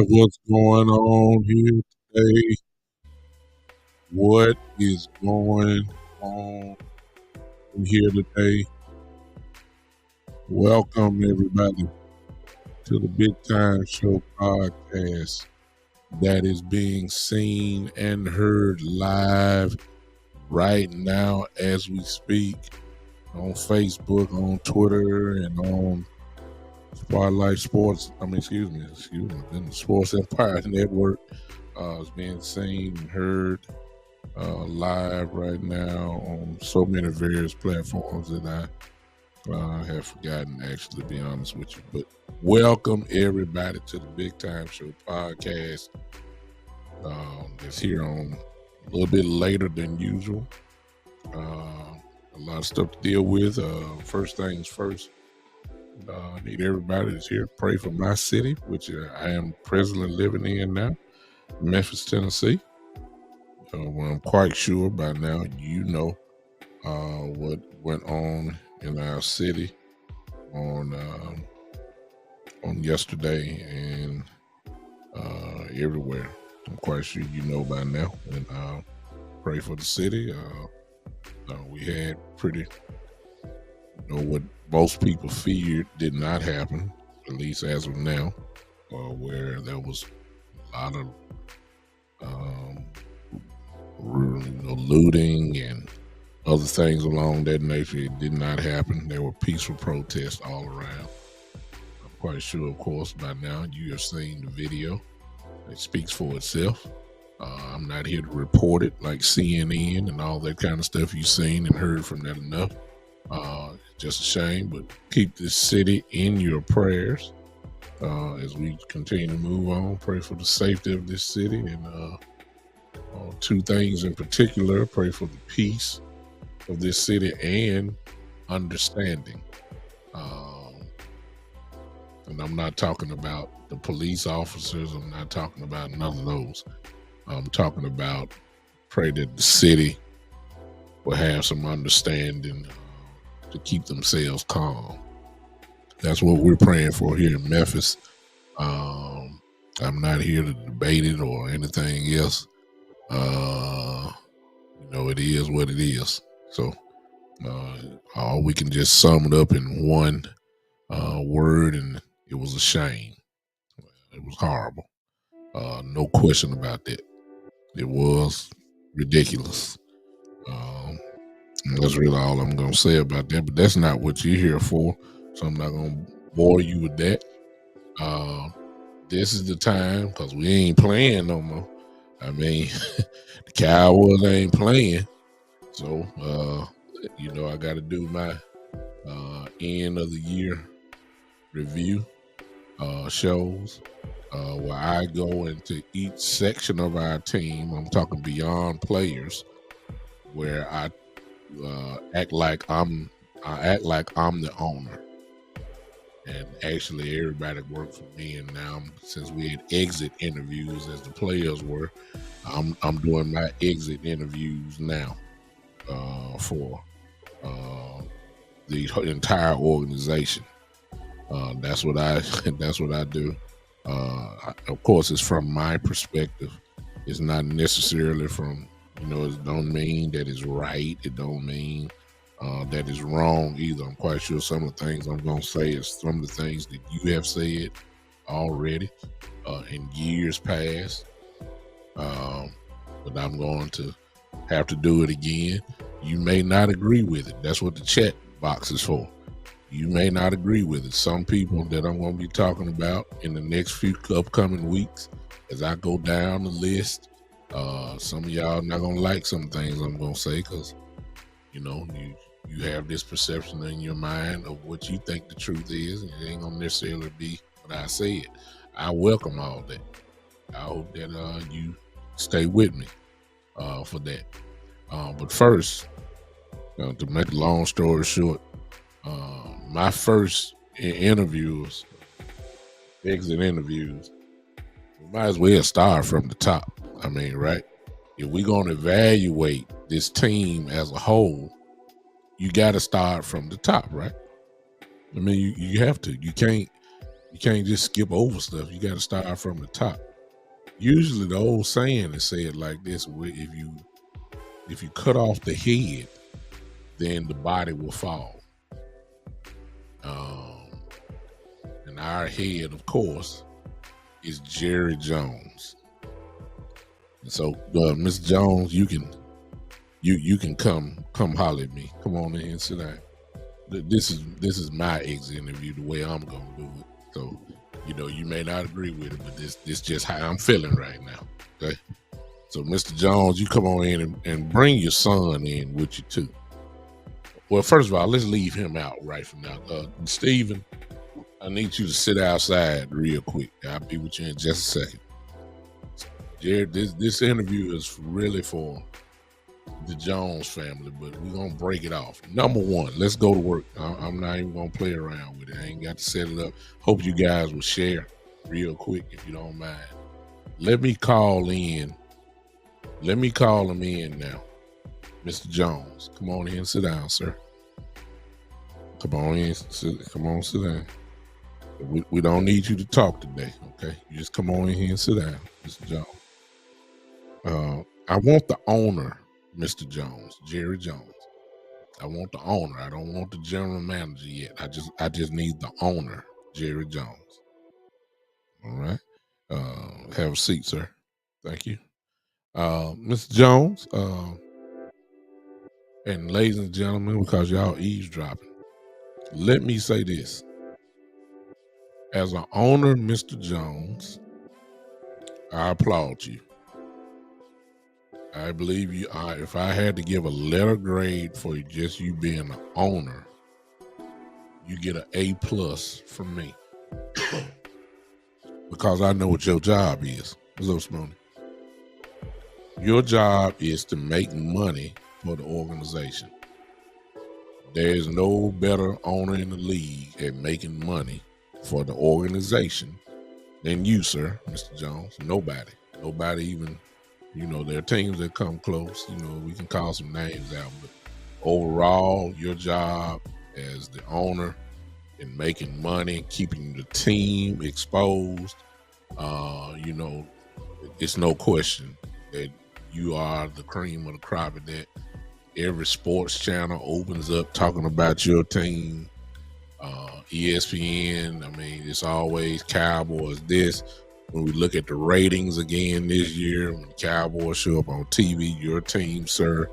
right, what's going on here today? What is going on here today? Welcome, everybody, to the Big Time Show podcast that is being seen and heard live right now as we speak on Facebook, on Twitter, and on Spotlight Sports. Excuse me, the Sports Empire Network. It's being seen and heard live right now on so many various platforms that I have forgotten, actually, to be honest with you. But welcome everybody to the Big Time Show podcast. It's here on a little bit later than usual. A lot of stuff to deal with. First things first, I need everybody that's here to pray for my city, which I am presently living in now, Memphis, Tennessee. Well, I'm quite sure by now you know what went on in our city on yesterday and everywhere. I'm quite sure you know by now, and pray for the city. We had pretty, what most people feared did not happen, at least as of now, where there was a lot of looting and other things along that nature. It did not happen. There were peaceful protests all around. I'm quite sure, of course, by now you have seen the video. It speaks for itself. I'm not here to report it like CNN and all that kind of stuff you've seen and heard from that enough. Just a shame, but keep this city in your prayers as we continue to move on. Pray for the safety of this city, and two things in particular: pray for the peace of this city and understanding. And I'm not talking about the police officers. I'm not talking about none of those. I'm talking about pray that the city will have some understanding to keep themselves calm. That's what we're praying for here in Memphis. I'm not here to debate it or anything else. It is what it is. So all we can just sum it up in one word, and it was a shame. It was horrible. No question about that. It was ridiculous. That's really all I'm going to say about that. But that's not what you're here for, so I'm not going to bore you with that. This is the time, because we ain't playing no more. The Cowboys ain't playing. So, I got to do my end of the year review shows where I go into each section of our team. I'm talking beyond players, where I act like I'm the owner. And actually, everybody worked for me. And now, since we had exit interviews as the players were, I'm doing my exit interviews now for the entire organization. That's what I do. Of course, it's from my perspective. It's not necessarily from, it don't mean that it's right. It don't mean that is wrong either. I'm quite sure some of the things I'm going to say is some of the things that you have said already in years past. But I'm going to have to do it again. You may not agree with it. That's what the chat box is for. You may not agree with it. Some people that I'm going to be talking about in the next few upcoming weeks as I go down the list, some of y'all not going to like some things I'm going to say because, you have this perception in your mind of what you think the truth is, and it ain't gonna necessarily be what I said. I welcome all that. I hope that you stay with me for that. But first, to make a long story short, my first exit interviews, we might as well start from the top. Right? If we're gonna evaluate this team as a whole, you got to start from the top, right? You have to. You can't You can't just skip over stuff. You got to start from the top. Usually, the old saying is said like this: if you cut off the head, then the body will fall. Um, and our head, of course, is Jerry Jones. And so, Mr. Jones, you can come holler at me. Come on in and sit down. This is my exit interview, the way I'm gonna do it. So, you may not agree with it, but this just how I'm feeling right now. Okay. So, Mr. Jones, you come on in and bring your son in with you too. Well, first of all, let's leave him out right from now. Steven, I need you to sit outside real quick. I'll be with you in just a second. Jared, this interview is really for the Jones family, but we're gonna break it off. Number one, let's go to work. I'm not even gonna play around with it. I ain't got to set it up. Hope you guys will share real quick if you don't mind. Let me call him in now. Mr. Jones, come on in and sit down, sir. Come on in, sit down. We don't need you to talk today, okay? You just come on in here and sit down, Mr. Jones. I want the owner, Mr. Jones, Jerry Jones. I want the owner. I don't want the general manager yet. I just need the owner, Jerry Jones. All right. Have a seat, sir. Thank you. Mr. Jones, and ladies and gentlemen, because y'all eavesdropping, let me say this. As an owner, Mr. Jones, I applaud you. I believe you. If I had to give a letter grade for just you being an owner, you get an A+ from me. Because I know what your job is. What's up, Spoony? Your job is to make money for the organization. There is no better owner in the league at making money for the organization than you, sir, Mr. Jones. Nobody even, there are teams that come close. We can call some names out, but overall, your job as the owner in making money, keeping the team exposed, it's no question that you are the cream of the crop of that. Every sports channel opens up talking about your team. ESPN, it's always Cowboys this. When we look at the ratings again this year, when the Cowboys show up on TV, your team, sir,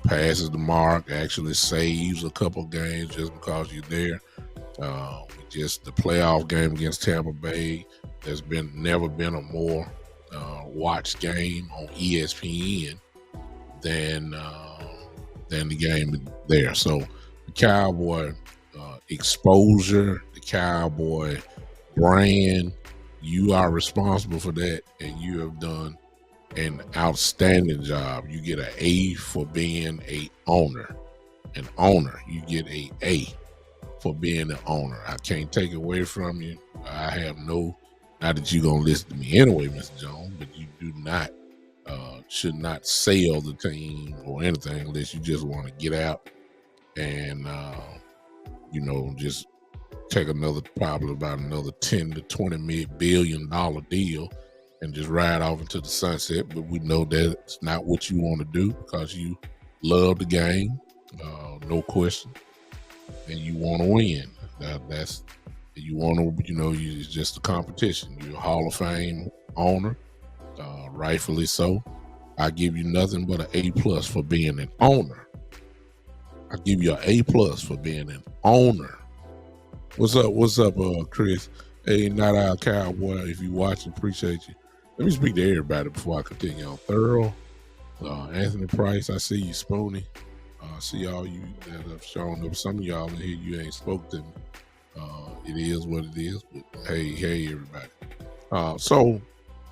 passes the mark, actually saves a couple games just because you're there. Just the playoff game against Tampa Bay, there's never been a more watched game on ESPN than the game there. So the Cowboy exposure, the Cowboy brand, you are responsible for that, and you have done an outstanding job. You get an A for being an owner. An owner, you get an A for being an owner. I can't take it away from you. I have not that you're gonna listen to me anyway, Mr. Jones, but you do not should not sell the team or anything unless you just want to get out and just take probably about another 10 to 20 billion dollar deal and just ride off into the sunset. But we know that it's not what you want to do because you love the game, no question, and you want to win. That's you want to, it's just a competition. You're a Hall of Fame owner, rightfully so. I give you nothing but an A+ for being an owner. I give you an A+ for being an owner. What's up, Chris? Hey, not our Cowboy. If you watch, appreciate you. Let me speak to everybody before I continue on. Thorough, Anthony Price, I see you, Spoony. I see all you that have shown up. Some of y'all in here, you ain't spoke to me. It is what it is, but hey, everybody. So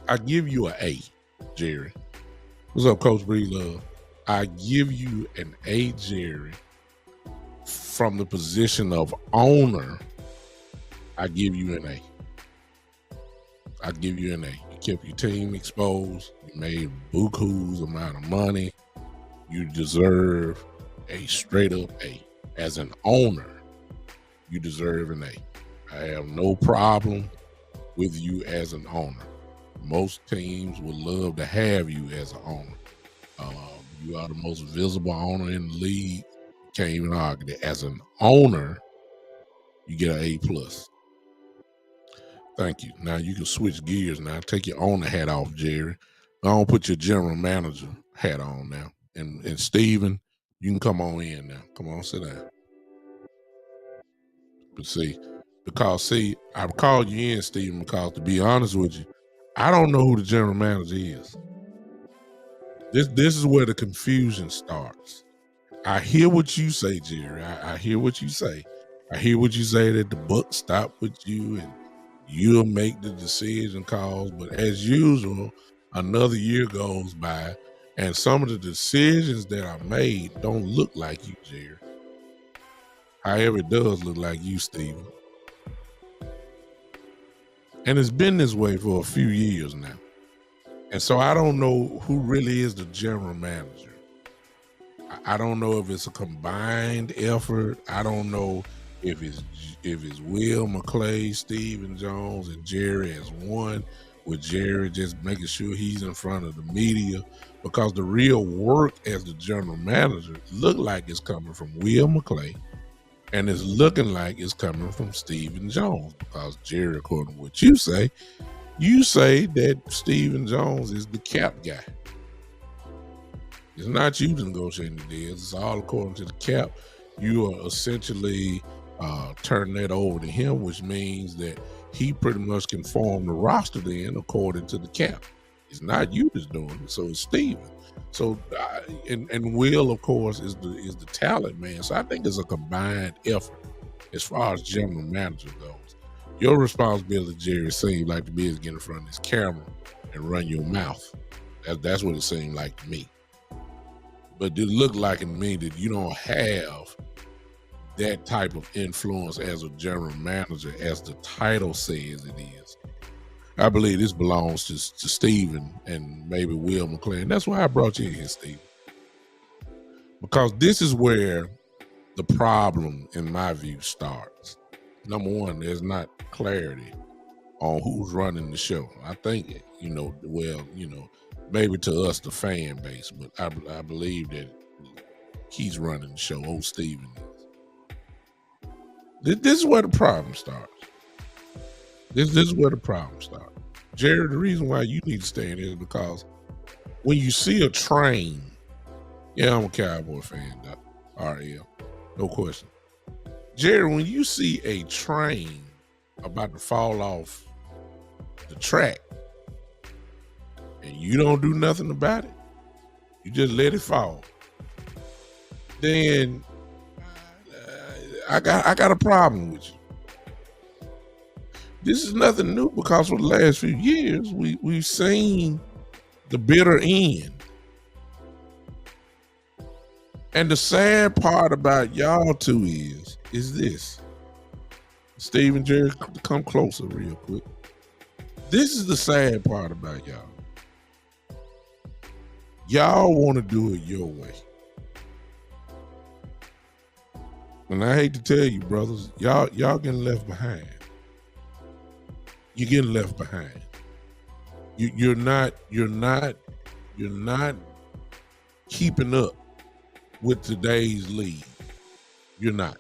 I give you an A, Jerry. What's up, Coach Breedlove? I give you an A, Jerry, from the position of owner. I give you an A. I give you an A. You kept your team exposed. You made buku's amount of money. You deserve a straight up A. As an owner, you deserve an A. I have no problem with you as an owner. Most teams would love to have you as an owner. You are the most visible owner in the league. Can't even argue that. As an owner, you get an A+. Thank you. Now you can switch gears now. Take your owner hat off, Jerry. Don't put your general manager hat on now. And Steven, you can come on in now. Come on, sit down. But I called you in, Steven, because to be honest with you, I don't know who the general manager is. This is where the confusion starts. I hear what you say, Jerry. I hear what you say. I hear what you say that the buck stopped with you and you'll make the decision calls. But as usual, another year goes by and some of the decisions that are made don't look like you, Jerry. However, it does look like you, Steven. And it's been this way for a few years now. And so I don't know who really is the general manager. I don't know if it's a combined effort. I don't know if it's Will McClay, Stephen Jones, and Jerry as one, with Jerry just making sure he's in front of the media, because the real work as the general manager look like it's coming from Will McClay, and it's looking like it's coming from Stephen Jones, because Jerry, according to what you say that Stephen Jones is the cap guy. It's not you negotiating the deals. It's all according to the cap. You are essentially turning that over to him, which means that he pretty much can form the roster then according to the cap. It's not you that's doing it, so it's Steven. So and Will, of course, is the talent man. So I think it's a combined effort as far as general manager goes. Your responsibility, Jerry, seems like to be is get in front of this camera and run your mouth. That's what it seemed like to me. But it looked like to me that you don't have that type of influence as a general manager as the title says it is. I believe this belongs to Steven and maybe Will McClay. That's why I brought you in here, Steven. Because this is where the problem, in my view, starts. Number one, there's not clarity on who's running the show. I think, maybe to us, the fan base, but I believe that he's running the show. Old Steven is. This is where the problem starts. This is where the problem starts. Jerry, the reason why you need to stay in here is because when you see a train, I'm a Cowboy fan, RL, no question. Jerry, when you see a train about to fall off the track and you don't do nothing about it, you just let it fall, then I got a problem with you. This is nothing new, because for the last few years we've seen the bitter end. And the sad part about y'all two is this. Steve and Jerry, come closer real quick. This is the sad part about y'all. Y'all want to do it your way. And I hate to tell you, brothers, y'all getting left behind. You're getting left behind. You're not keeping up with today's league. You're not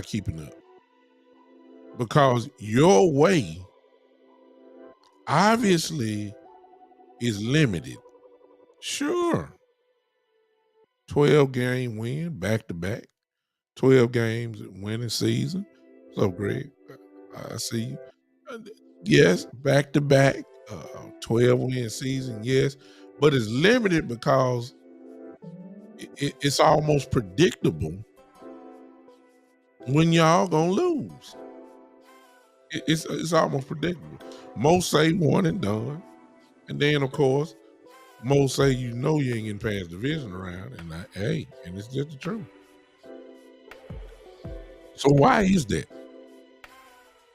keeping up, because your way obviously is limited. Sure, 12 game win back to back, 12 games winning season. So Greg, I see you. Yes, back to back, 12 win season. Yes, but it's limited because it's almost predictable when y'all gonna lose. It's almost predictable. Most say one and done, and then of course most say you ain't getting past division round, and and it's just the truth. So why is that?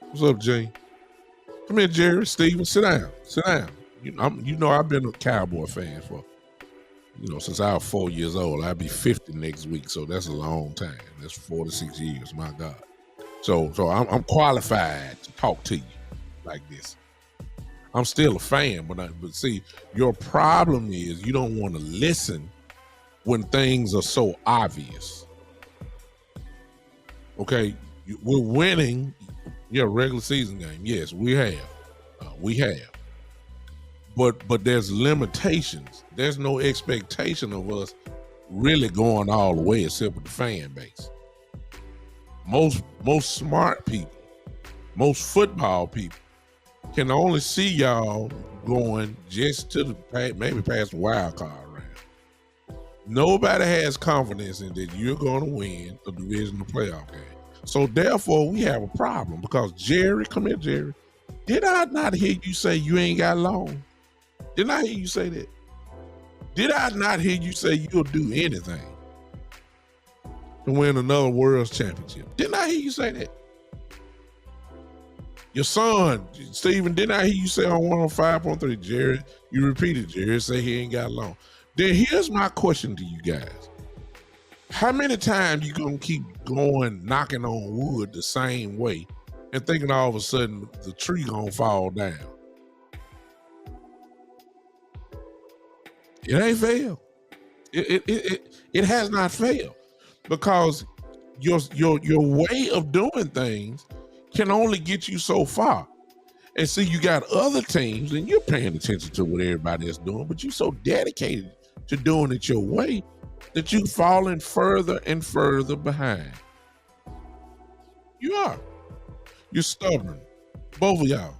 What's up, Jay? Come here, Jerry, Steven, sit down. I've been a Cowboy fan for since I was 4 years old. I'll be 50 next week, so that's a long time. That's 4 to 6 years, my God. So I'm qualified to talk to you like this. I'm still a fan, but see, your problem is you don't want to listen when things are so obvious. Okay, we're winning. Yeah, regular season game. Yes, we have. But there's limitations. There's no expectation of us really going all the way, except with the fan base. Most smart people, most football people, can only see y'all going just to the maybe past the wild card round. Nobody has confidence in that you're going to win a divisional playoff game. So therefore, we have a problem because Jerry, come here, Jerry. Did I not hear you say you ain't got long? Didn't I hear you say that? Did I not hear you say you'll do anything to win another world championship? Didn't I hear you say that? Your son, Stephen, didn't I hear you say on 105.3, Jerry? You repeated, Jerry, say he ain't got long. Then here's my question to you guys. How many times you gonna keep going knocking on wood the same way and thinking all of a sudden the tree gonna fall down? It ain't failed. It has not failed because your way of doing things can only get you so far. And see, you got other teams, and you're paying attention to what everybody is doing, but you're so dedicated to doing it your way that you're falling further and further behind. You are. You're stubborn. Both of y'all.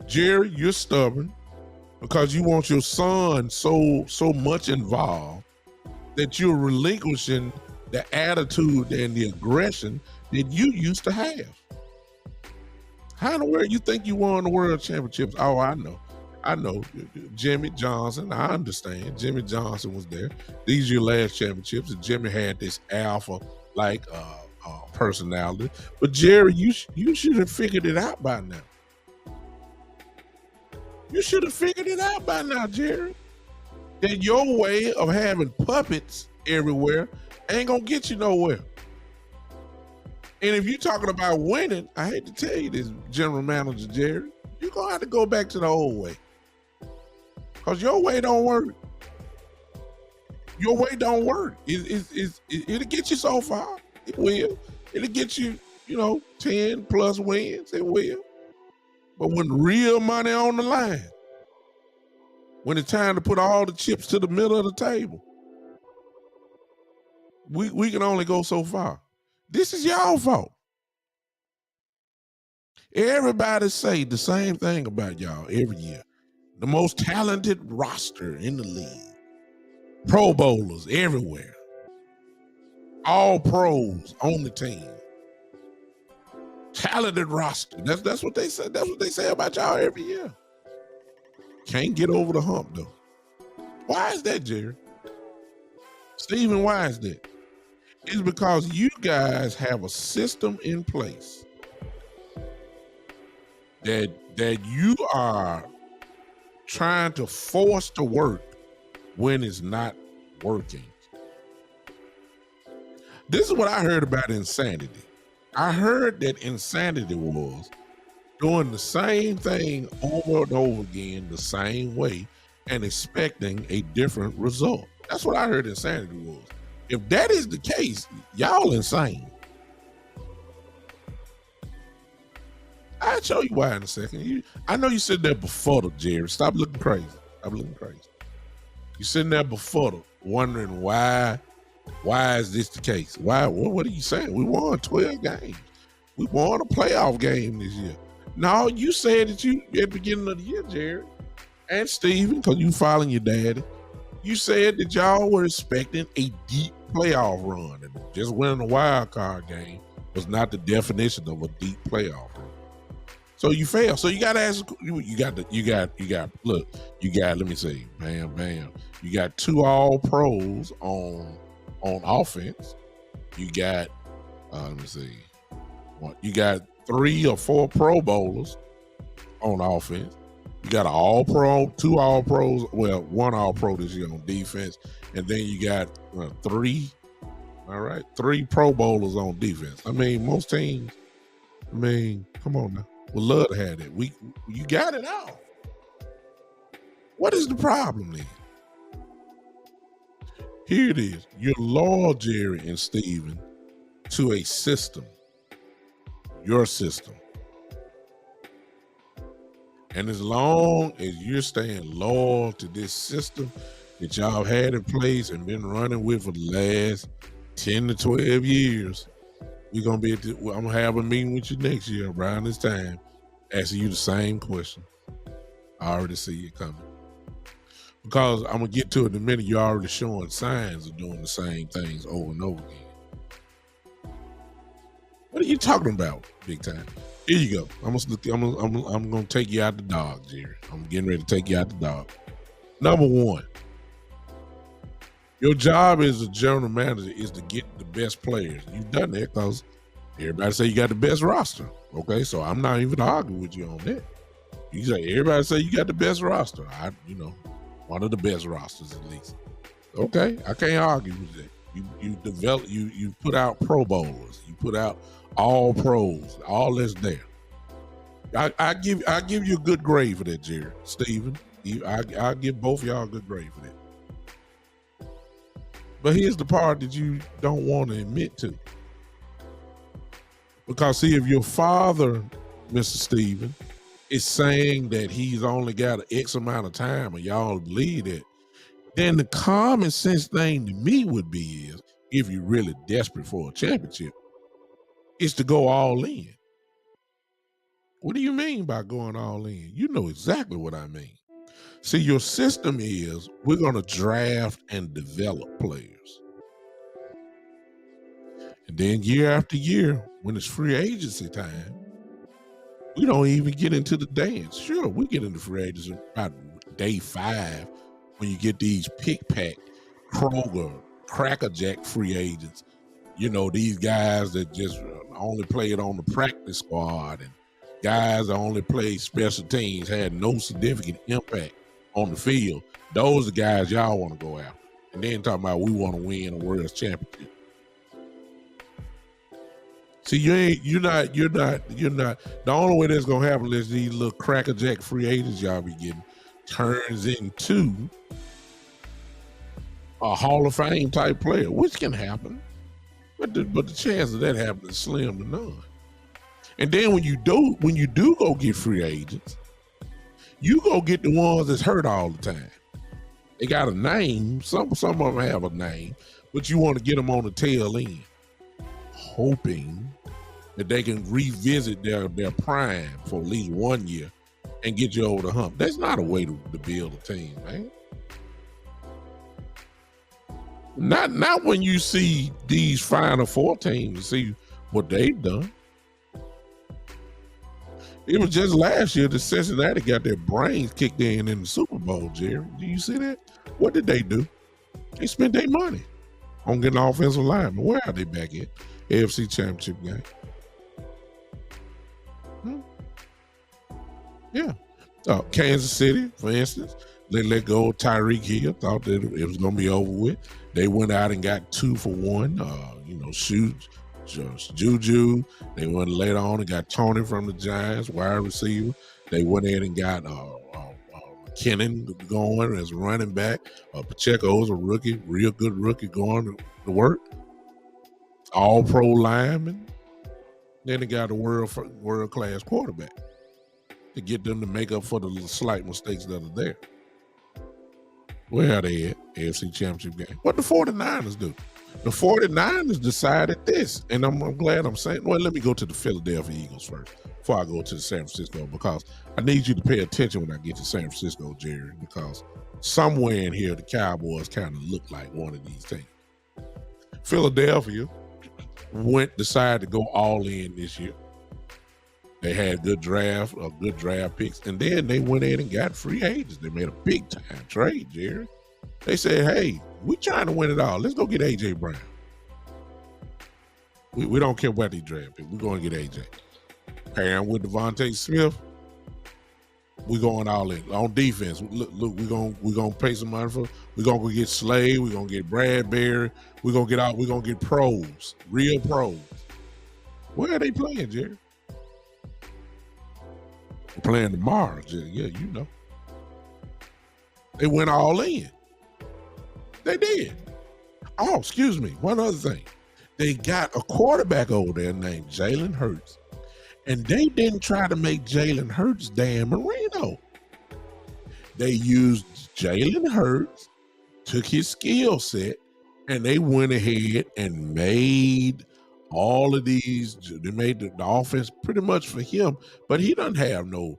Jerry, you're stubborn because you want your son so much involved that you're relinquishing the attitude and the aggression that you used to have. How in the world you think you won the world championships? Oh, I know. Jimmy Johnson, I understand. Jimmy Johnson was there. These are your last championships, and Jimmy had this alpha-like personality. But Jerry, you should have figured it out by now. You should have figured it out by now, Jerry. That your way of having puppets everywhere ain't gonna get you nowhere. And if you're talking about winning, I hate to tell you this, General Manager Jerry, you're gonna have to go back to the old way. Because your way don't work. Your way don't work. It'll get you so far. It will. It'll get you, 10 plus wins. It will. But when real money on the line, when it's time to put all the chips to the middle of the table, we can only go so far. This is y'all fault. Everybody say the same thing about y'all every year. The most talented roster in the league. Pro Bowlers everywhere. All pros on the team. Talented roster. That's what they say. That's what they say about y'all every year. Can't get over the hump though. Why is that, Jerry? Stephen, why is that? It's because you guys have a system in place that you are trying to force to work when it's not working. This is what I heard about insanity. I heard that insanity was doing the same thing over and over again the same way and expecting a different result. That's what I heard insanity was. If that is the case, y'all insane. I'll show you why in a second. I know you sitting there befuddled, Jerry. Stop looking crazy. You're sitting there befuddled, wondering why is this the case? Why? What are you saying? We won 12 games. We won a playoff game this year. No, you said that you at the beginning of the year, Jerry, and Steven, because you following your daddy, you said that y'all were expecting a deep playoff run, and just winning a wild card game was not the definition of a deep playoff run. So you failed. So you got to ask. Let me see. Bam. You got 2 all pros on offense. You got, let me see. You got 3 or 4 Pro Bowlers on offense. You got an all pro, 2 all pros, well, 1 all pro this year on defense. And then you got 3 All right. 3 Pro Bowlers on defense. I mean, most teams, come on now. Would love to have that. You got it all. What is the problem then? Here it is. You're loyal, Jerry and Steven, to a system. Your system. And as long as you're staying loyal to this system that y'all had in place and been running with for the last 10 to 12 years, we're gonna be I'm gonna have a meeting with you next year around this time, asking you the same question. I already see it coming. Because I'm gonna get to it in a minute, you're already showing signs of doing the same things over and over again. What are you talking about, big time? Here you go. I'm gonna take you out the dog, Jerry. I'm getting ready to take you out the dog. Number 1, your job as a general manager is to get the best players. You've done that because everybody say you got the best roster. Okay, so I'm not even arguing with you on that. You say everybody say you got the best roster. One of the best rosters at least. Okay, I can't argue with that. You develop, you put out Pro Bowlers, you put out all pros, all that's there. I give you a good grade for that, Jerry. Steven, I'll give both of y'all a good grade for that. But here's the part that you don't want to admit to. Because see, if your father, Mr. Steven, is saying that he's only got an X amount of time and y'all believe that, then the common sense thing to me would be is, if you're really desperate for a championship, is to go all in. What do you mean by going all in? You know exactly what I mean. See, your system is, we're going to draft and develop players. And then year after year, when it's free agency time, we don't even get into the dance. Sure, we get into free agency about day 5 when you get these pick-pack, Kroger, crackerjack free agents. You know, these guys that just only played on the practice squad and guys that only played special teams, had no significant impact on the field. Those are the guys y'all want to go after. And then talking about we want to win a world championship. See, you're not. The only way that's gonna happen is these little crackerjack free agents y'all be getting turns into a Hall of Fame type player, which can happen, but the chance of that happening is slim to none. And then when you do go get free agents, you go get the ones that's hurt all the time. They got a name. Some of them have a name, but you want to get them on the tail end, hoping that they can revisit their prime for at least 1 year and get you over the hump. That's not a way to build a team, man. Not when you see these Final Four teams and see what they've done. It was just last year that Cincinnati got their brains kicked in the Super Bowl, Jerry. Do you see that? What did they do? They spent their money on getting an offensive lineman. Where are they back at? AFC Championship game. Yeah. Kansas City, for instance, they let go of Tyreek Hill, thought that it was going to be over with. They went out and got 2 for 1. Juju. They went later on and got Tony from the Giants, wide receiver. They went in and got McKinnon going as running back. Pacheco's a rookie, real good rookie going to work. All pro lineman. Then they got a world class quarterback to get them to make up for the slight mistakes that are there. Where are they at? AFC Championship game. What the 49ers do? The 49ers decided this, and I'm glad I'm saying, well, let me go to the Philadelphia Eagles first before I go to the San Francisco, because I need you to pay attention when I get to San Francisco, Jerry, because somewhere in here, the Cowboys kind of look like one of these teams. Philadelphia decided to go all in this year. They had good draft picks, and then they went in and got free agents. They made a big time trade, Jerry. They said, hey, we're trying to win it all. Let's go get A.J. Brown. We don't care about these draft picks. We're going to get A.J. Pair him with Devontae Smith. We going all in on defense. Look, we gonna pay some money for. We gonna go get Slade. We gonna get Bradbury. We gonna get out. We gonna get pros, real pros. Where are they playing, Jerry? They're playing tomorrow, Jerry. Yeah, you know. They went all in. They did. Oh, excuse me. One other thing. They got a quarterback over there named Jalen Hurts. And they didn't try to make Jalen Hurts Dan Marino. They used Jalen Hurts, took his skill set, and they went ahead and made all of these. They made the offense pretty much for him, but he doesn't have no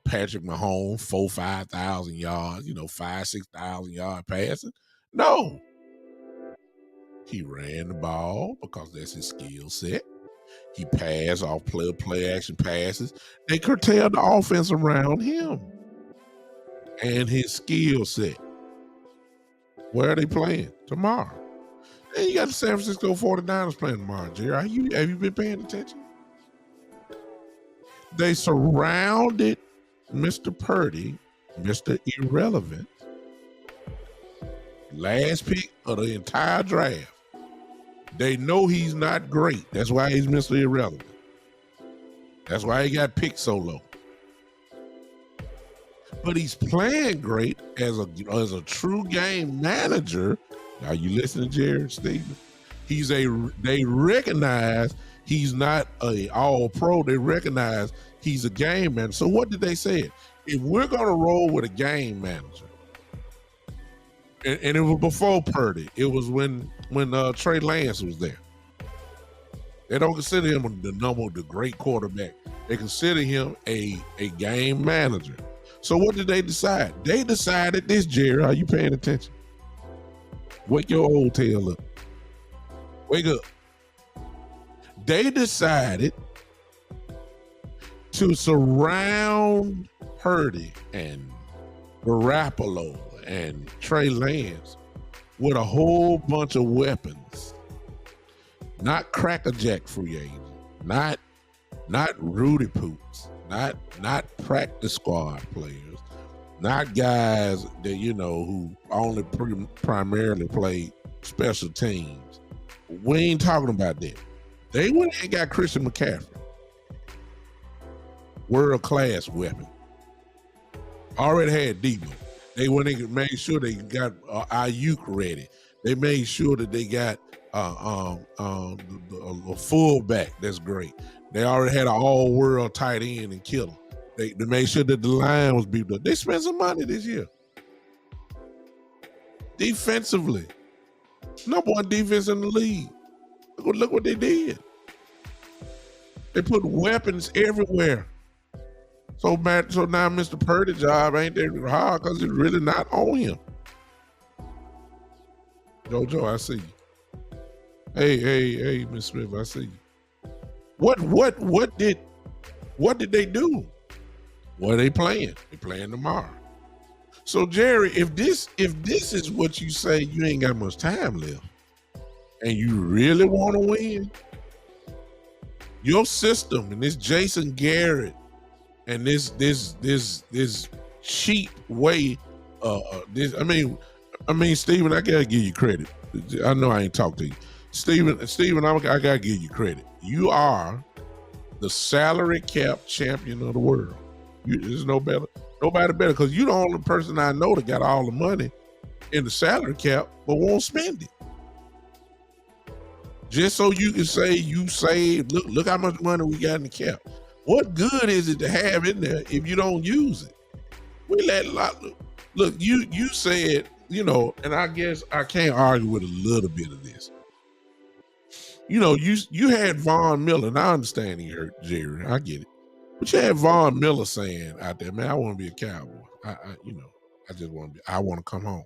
Patrick Mahomes, 5,000 yards, 6,000 yard passing. No. He ran the ball because that's his skill set. He passed off play action passes. They curtailed the offense around him and his skill set. Where are they playing? Tomorrow. And you got the San Francisco 49ers playing tomorrow, Jerry. Have you been paying attention? They surrounded Mr. Purdy, Mr. Irrelevant, last pick of the entire draft. They know he's not great. That's why he's Mr. Irrelevant. That's why he got picked so low. But he's playing great as a true game manager. Are you listening, Jared Stephen? They recognize he's not a all pro. They recognize he's a game manager. So what did they say? If we're gonna roll with a game manager, and it was before Purdy. It was when Trey Lance was there. They don't consider him the great quarterback. They consider him a game manager. So what did they decide? They decided this, Jerry. Are you paying attention? Wake your old tail up. Wake up. They decided to surround Purdy and Garoppolo and Trey Lance with a whole bunch of weapons. Not crackerjack free agents, not Rudy Poops, not practice squad players, not guys that who only primarily play special teams. We ain't talking about that. They went and got Christian McCaffrey, world class weapon. Already had Debo. They went and made sure they got Ayuk ready. They made sure that they got a fullback that's great. They already had an all-world tight end and killer. They made sure that the line was beefed up. They spent some money this year. Defensively. Number one defense in the league. Look what they did. They put weapons everywhere. So now Mr. Purdy's job ain't that hard because it's really not on him. Jojo, I see you. Hey, Miss Smith, I see you. What did they do? What are they playing? They playing tomorrow. So Jerry, if this is what you say, you ain't got much time left, and you really want to win, your system and this Jason Garrett and this cheap way, I mean, Stephen, I gotta give you credit. I know I ain't talked to you, Stephen. I gotta give you credit. You are the salary cap champion of the world. There's nobody better, because you're the only person I know that got all the money in the salary cap but won't spend it. Just so you can say you saved. Look how much money we got in the cap. What good is it to have in there if you don't use it? Look, you said, and I guess I can't argue with a little bit of this. You had Von Miller, and I understand he hurt Jerry. I get it. But you had Von Miller saying out there, man, I want to be a Cowboy. I want to come home.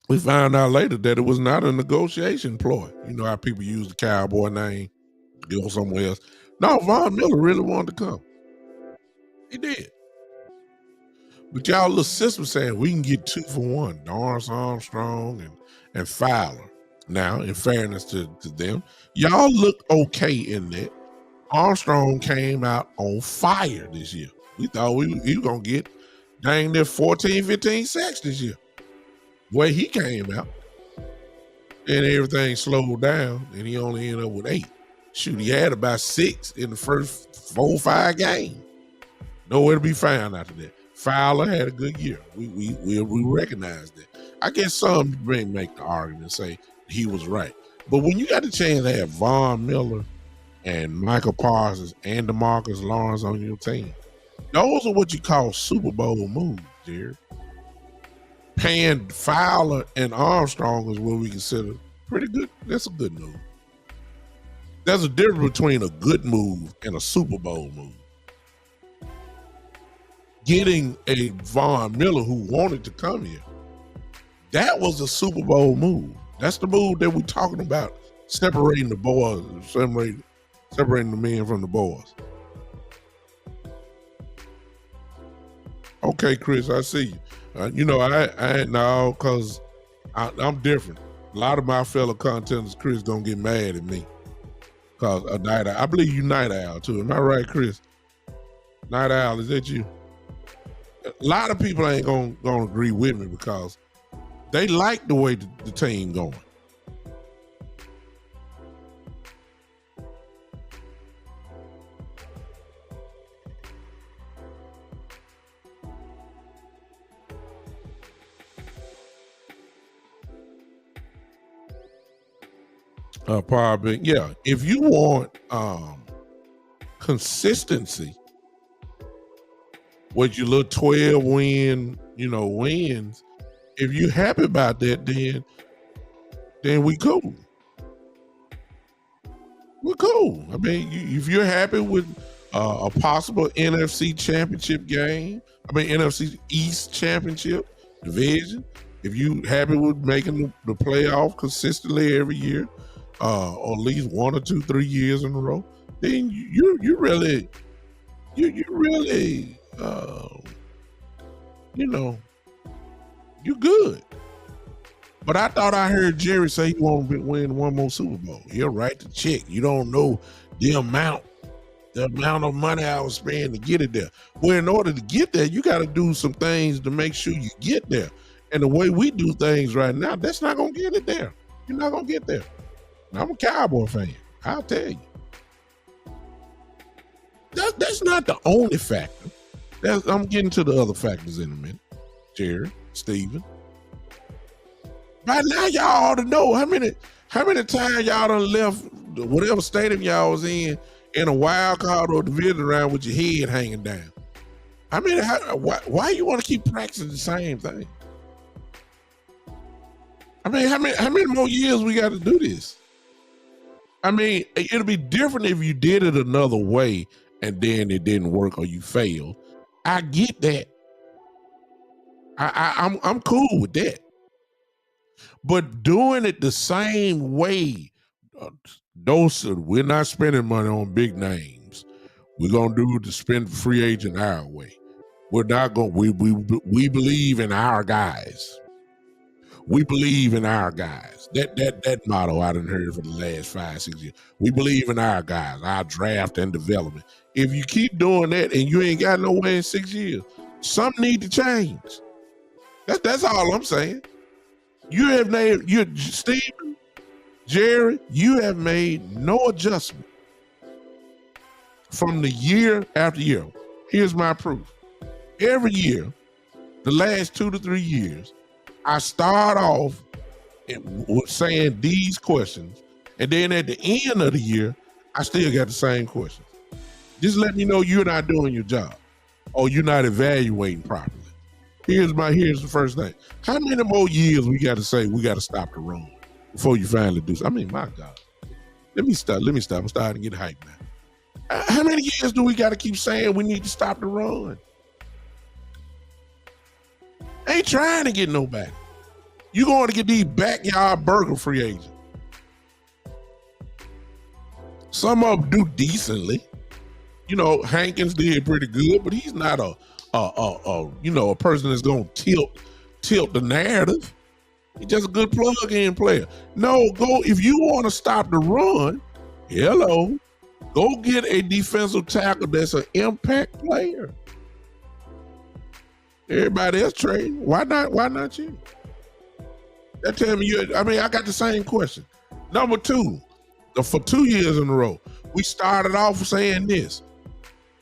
We found out later that it was not a negotiation ploy. You know how people use the Cowboy name, go somewhere else. No, Von Miller really wanted to come. He did. But y'all little system saying we can get 2 for 1, Dorrance Armstrong and Fowler. Now, in fairness to them, y'all look okay in that. Armstrong came out on fire this year. We thought he was going to get dang near 14, 15 sacks this year. Way he came out. And everything slowed down, and he only ended up with 8. Shoot, he had about 6 in the first 4 or 5 games. Nowhere to be found after that. Fowler had a good year. We recognize that. I guess some may make the argument and say he was right. But when you got the chance to have Von Miller and Michael Parsons and DeMarcus Lawrence on your team, those are what you call Super Bowl moves, Jared. Paying Fowler and Armstrong is what we consider pretty good. That's a good move. There's a difference between a good move and a Super Bowl move. Getting a Von Miller who wanted to come here, that was a Super Bowl move. That's the move that we're talking about, separating the boys, separating the men from the boys. Okay, Chris, I see you. I no, because I'm different. A lot of my fellow contenders, Chris, don't get mad at me. Because a night owl, I believe you night owl too. Am I right, Chris? Night owl, is that you? A lot of people ain't gonna agree with me because they like the way the team going. Probably, yeah. If you want consistency, with your little 12 wins, if you happy about that, then we cool. We're cool. I mean, if you're happy with a possible NFC championship game, NFC East championship division, if you happy with making the playoff consistently every year, or at least 1 or 2, 3 years in a row, then you really, you good. But I thought I heard Jerry say he won't win one more Super Bowl. He'll write the check. You don't know the amount of money I was spending to get it there. Well, in order to get there, you got to do some things to make sure you get there. And the way we do things right now, that's not going to get it there. You're not going to get there. Now, I'm a Cowboy fan. I'll tell you. That's not the only factor. I'm getting to the other factors in a minute. Jerry, Steven. By now, y'all ought to know how many times y'all done left whatever stadium y'all was in a wild card or division round with your head hanging down. Why you want to keep practicing the same thing? How many more years we got to do this? It'll be different if you did it another way and then it didn't work or you failed. I get that. I'm cool with that. But doing it the same way, we're not spending money on big names. We're gonna do to spend free agent our way. We're not going. We believe in our guys. We believe in our guys. That motto I done heard for the last 5-6 years. We believe in our guys, our draft and development. If you keep doing that and you ain't got nowhere in 6 years, something need to change. That's all I'm saying. Stephen, Jerry, you have made no adjustment from the year after year. Here's my proof. Every year, the last 2 to 3 years, I start off with saying these questions, and then at the end of the year, I still got the same questions. Just let me know you're not doing your job or you're not evaluating properly. Here's the first thing. How many more years we got to say we got to stop the run before you finally do something? My God. Let me stop. I'm starting to get hyped now. How many years do we got to keep saying we need to stop the run? Ain't trying to get nobody. You going to get these backyard burger free agents. Some of them do decently. Hankins did pretty good, but he's not a person that's going to tilt the narrative. He's just a good plug-in player. No, if you want to stop the run, hello, Go get a defensive tackle that's an impact player. Everybody else trading. Why not you? That tell me I got the same question. Number two, for 2 years in a row, we started off saying this.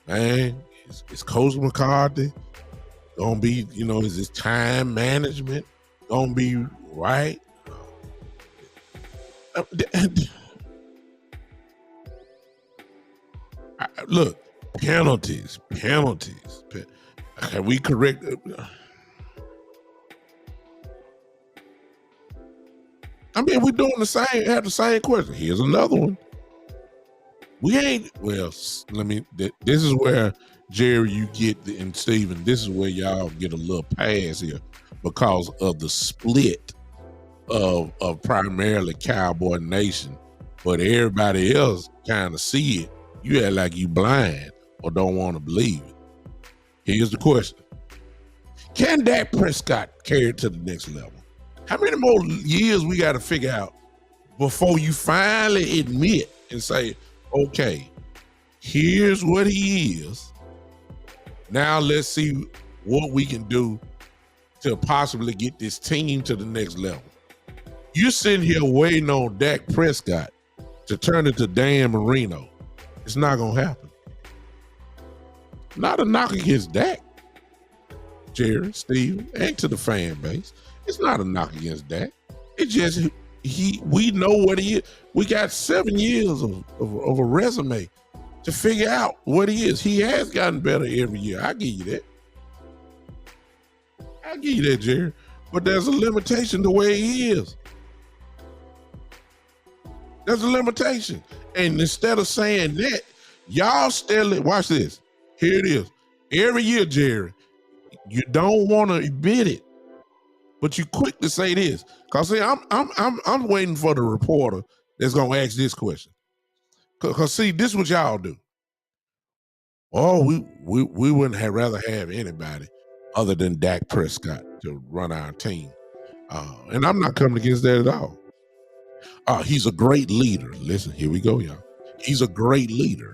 Man, is Coach McCarthy gonna be, is his time management gonna be right? Look, penalties. Can we correct? We're doing have the same question. Here's another one. We ain't, this is where, Jerry, you get, and Steven, this is where y'all get a little pass here because of the split of primarily Cowboy Nation, but everybody else kind of see it. You act like you blind or don't want to believe it. Here's the question. Can Dak Prescott carry it to the next level? How many more years we got to figure out before you finally admit and say, okay, here's what he is. Now let's see what we can do to possibly get this team to the next level. You're sitting here waiting on Dak Prescott to turn into Dan Marino. It's not going to happen. Not a knock against Dak, Jerry, Steve, and to the fan base. It's not a knock against Dak. It's just we know what he is. We got 7 years of a resume to figure out what he is. He has gotten better every year. I give you that. I give you that, Jerry. But there's a limitation to where he is. There's a limitation. And instead of saying that, y'all still, watch this. Here it is. Every year, Jerry, you don't want to admit it, but you quick to say this. Cause see, I'm waiting for the reporter that's gonna ask this question. Cause see, this is what y'all do. Oh, we wouldn't have rather have anybody other than Dak Prescott to run our team. And I'm not coming against that at all. He's a great leader. Listen, here we go, y'all. He's a great leader.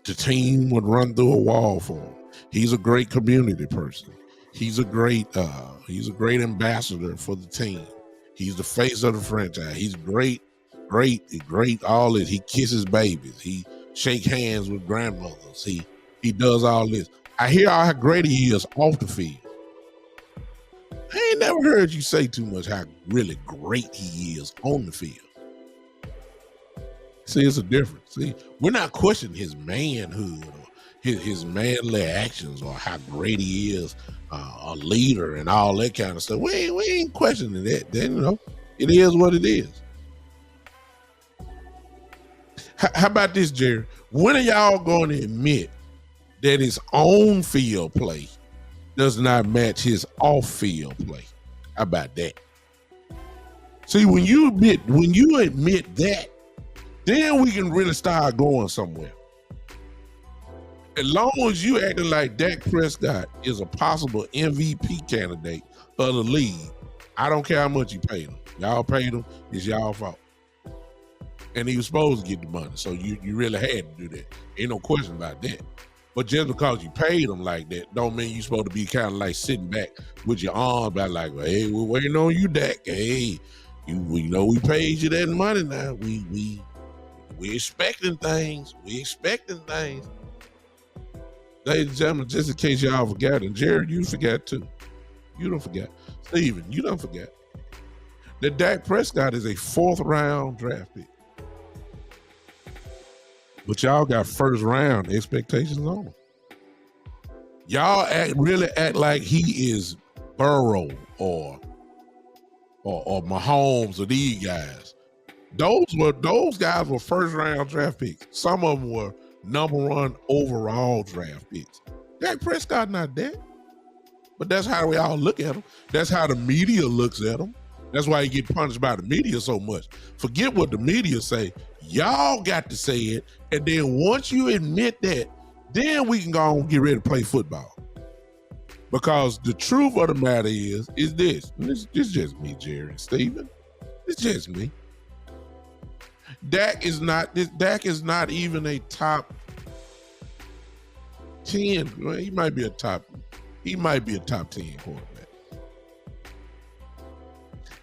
The team would run through a wall for him. He's a great community person. He's a great ambassador for the team. He's the face of the franchise. He's great, all this. He kisses babies. He shakes hands with grandmothers. He does all this. I hear how great he is off the field. I ain't never heard you say too much how really great he is on the field. See, it's a difference. See, we're not questioning his manhood or his manly actions or how great he is, a leader and all that kind of stuff. We ain't questioning that. Then, it is what it is. How about this, Jerry? When are y'all going to admit that his on field play does not match his off field play? How about that? See, when you admit that, then we can really start going somewhere. As long as you acting like Dak Prescott is a possible MVP candidate of the league, I don't care how much you paid him. Y'all paid him, it's y'all fault. And he was supposed to get the money, so you really had to do that. Ain't no question about that. But just because you paid him like that, don't mean you're supposed to be kind of like sitting back with your arms back like, hey, we're waiting on you, Dak. Hey, we know we paid you that money now. We expecting things. Ladies and gentlemen, just in case y'all forgot, and Jared, you forgot too. You don't forget. Steven, you don't forget that Dak Prescott is a 4th round draft pick. But y'all got 1st round expectations on him. Y'all really act like he is Burrow or Mahomes or these guys. Those guys were 1st round draft picks. Some of them were number 1 overall draft picks. Dak Prescott not that. But that's how we all look at him. That's how the media looks at him. That's why he get punished by the media so much. Forget what the media say. Y'all got to say it. And then once you admit that, then we can go and get ready to play football. Because the truth of the matter is this. It's just me, Jerry and Steven. It's just me. Dak is not even a top 10. Well, he might be a top 10 quarterback.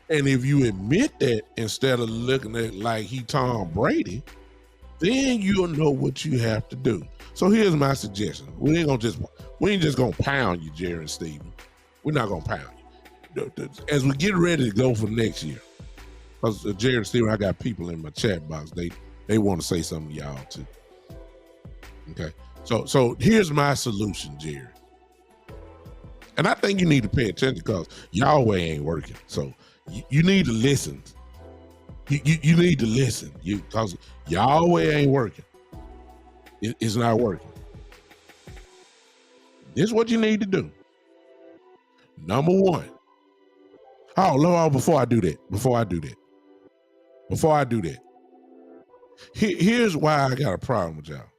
And if you admit that instead of looking at like he Tom Brady, then you'll know what you have to do. So here's my suggestion. We ain't just gonna pound you, Jerry Stephen. We're not gonna pound you. As we get ready to go for next year, because Jerry Stephen, I got people in my chat box. They want to say something to y'all too. Okay. So here's my solution, Jerry. And I think you need to pay attention because Yahweh ain't working. So you need to listen. You need to listen. Because Yahweh ain't working. It's not working. This is what you need to do. Number one. Oh, Lord, before I do that. Here's why I got a problem with y'all.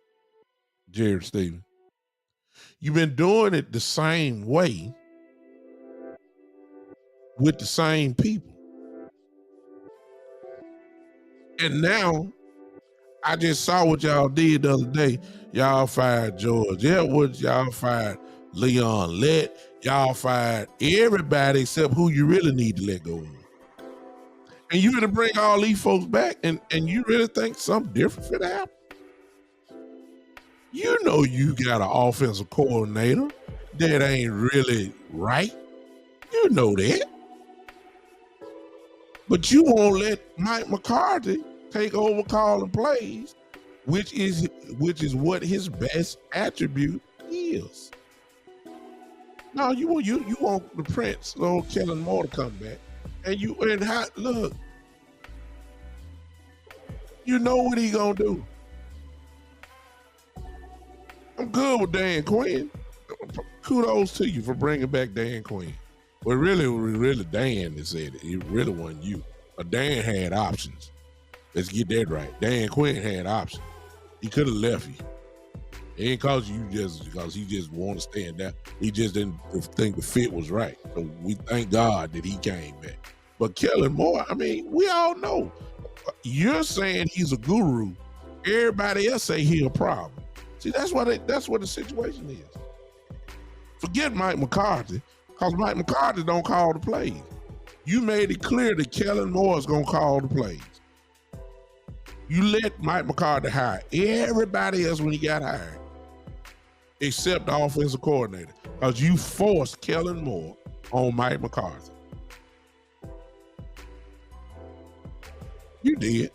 Jared Stephen. You've been doing it the same way with the same people. And now, I just saw what y'all did the other day. Y'all fired George Edwards. Y'all fired Leon Lett. Y'all fired everybody except who you really need to let go of. And you're going to bring all these folks back and you really think something different for that? You know you got an offensive coordinator that ain't really right. You know that. But you won't let Mike McCarthy take over calling plays, which is what his best attribute is. No, you want the Prince, old Kellen Moore, to come back, look, you know what he gonna do. I'm good with Dan Quinn. Kudos to you for bringing back Dan Quinn. Well, really, Dan that said it. It really wasn't you. But Dan had options. Let's get that right. Dan Quinn had options. He could have left you. It ain't because he just want to stand down. He just didn't think the fit was right. So we thank God that he came back. But Kellen Moore, I mean, we all know. You're saying he's a guru. Everybody else say he a problem. See, that's what the situation is. Forget Mike McCarthy, because Mike McCarthy don't call the plays. You made it clear that Kellen Moore is going to call the plays. You let Mike McCarthy hire everybody else when he got hired, except the offensive coordinator, because you forced Kellen Moore on Mike McCarthy. You did.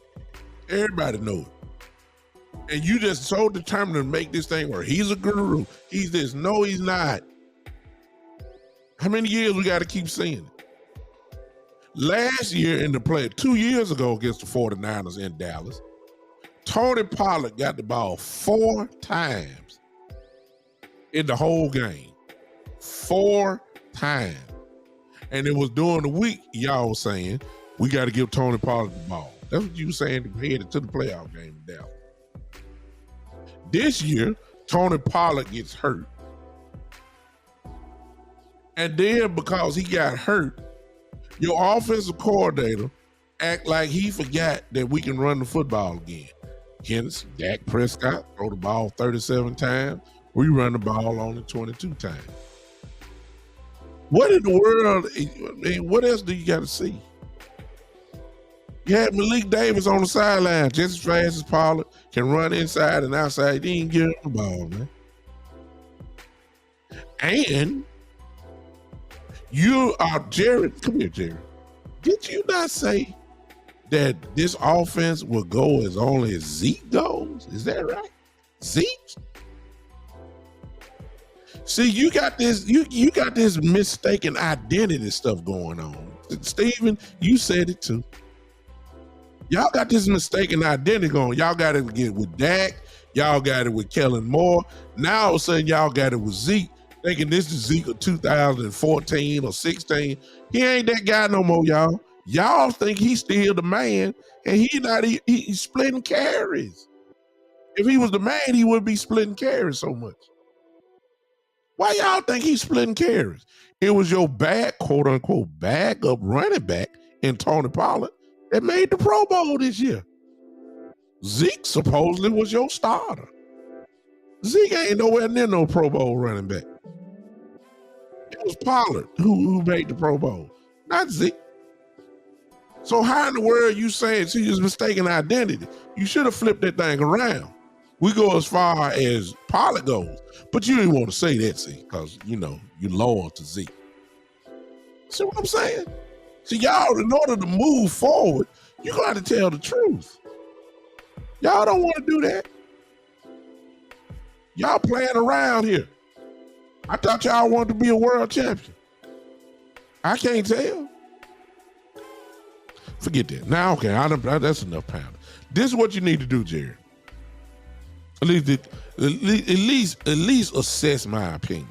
Everybody know it. And you just so determined to make this thing work. He's a guru. He's this. No, he's not. How many years we got to keep seeing it? Last year in the play, 2 years ago against the 49ers in Dallas, Tony Pollard got the ball 4 times in the whole game. 4 times. And it was during the week, y'all was saying, we got to give Tony Pollard the ball. That's what you were saying headed to the playoff game in Dallas. This year, Tony Pollard gets hurt. And then because he got hurt, your offensive coordinator act like he forgot that we can run the football again. Hence, Dak Prescott throw the ball 37 times. We run the ball only 22 times. What in the world? I mean, what else do you got to see? You had Malik Davis on the sideline just as fast as Pollard, can run inside and outside. He didn't get him the ball, man. And you are Jared. Come here, Jared. Did you not say that this offense will go as only as Zeke goes? Is that right? Zeke? See, you got this. You got this mistaken identity stuff going on. Stephen, you said it too. Y'all got this mistaken identity going. Y'all got it with Dak. Y'all got it with Kellen Moore. Now all of a sudden y'all got it with Zeke, thinking this is Zeke of 2014 or 16. He ain't that guy no more, y'all. Y'all think he's still the man, and he's splitting carries. If he was the man, he wouldn't be splitting carries so much. Why y'all think he's splitting carries? It was your quote unquote, backup running back in Tony Pollard that made the Pro Bowl this year. Zeke supposedly was your starter. Zeke ain't nowhere near no Pro Bowl running back. It was Pollard who made the Pro Bowl, not Zeke. So how in the world you saying she was mistaken identity? You should have flipped that thing around. We go as far as Pollard goes, but you didn't want to say that, see, because you're loyal to Zeke. See what I'm saying? See, y'all, in order to move forward, you got to tell the truth. Y'all don't want to do that. Y'all playing around here. I thought y'all wanted to be a world champion. I can't tell. Forget that. Now, okay, that's enough pounding. This is what you need to do, Jerry. At least assess my opinion.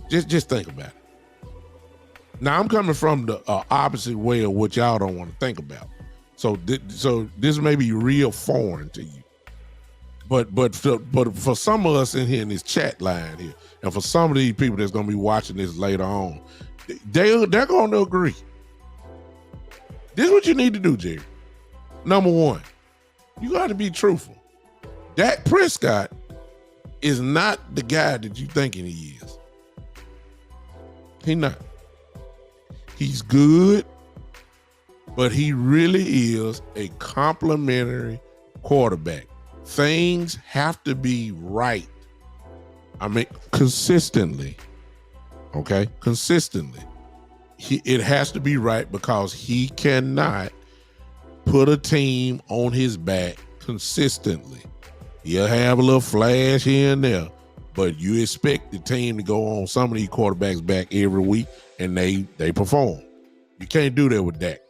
Just think about it. Now, I'm coming from the opposite way of what y'all don't want to think about. So this may be real foreign to you. But for some of us in here in this chat line here, and for some of these people that's going to be watching this later on, they're going to agree. This is what you need to do, Jerry. Number one, you got to be truthful. Dak Prescott is not the guy that you thinking he is. He not. He's good, but he really is a complimentary quarterback. Things have to be right. I mean, consistently. Okay? Consistently. It has to be right because he cannot put a team on his back consistently. He'll have a little flash here and there, but you expect the team to go on some of these quarterbacks back every week and they perform. You can't do that with Dak.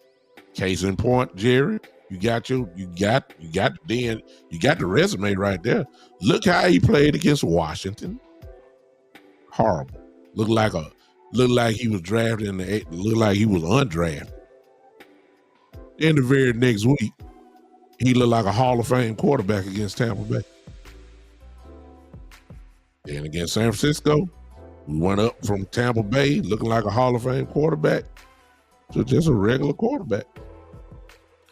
Case in point, Jerry, you got the resume right there. Look how he played against Washington. Horrible. Looked like he was drafted looked like he was undrafted. Then the very next week, he looked like a Hall of Fame quarterback against Tampa Bay. Then against San Francisco, we went up from Tampa Bay looking like a Hall of Fame quarterback to just a regular quarterback.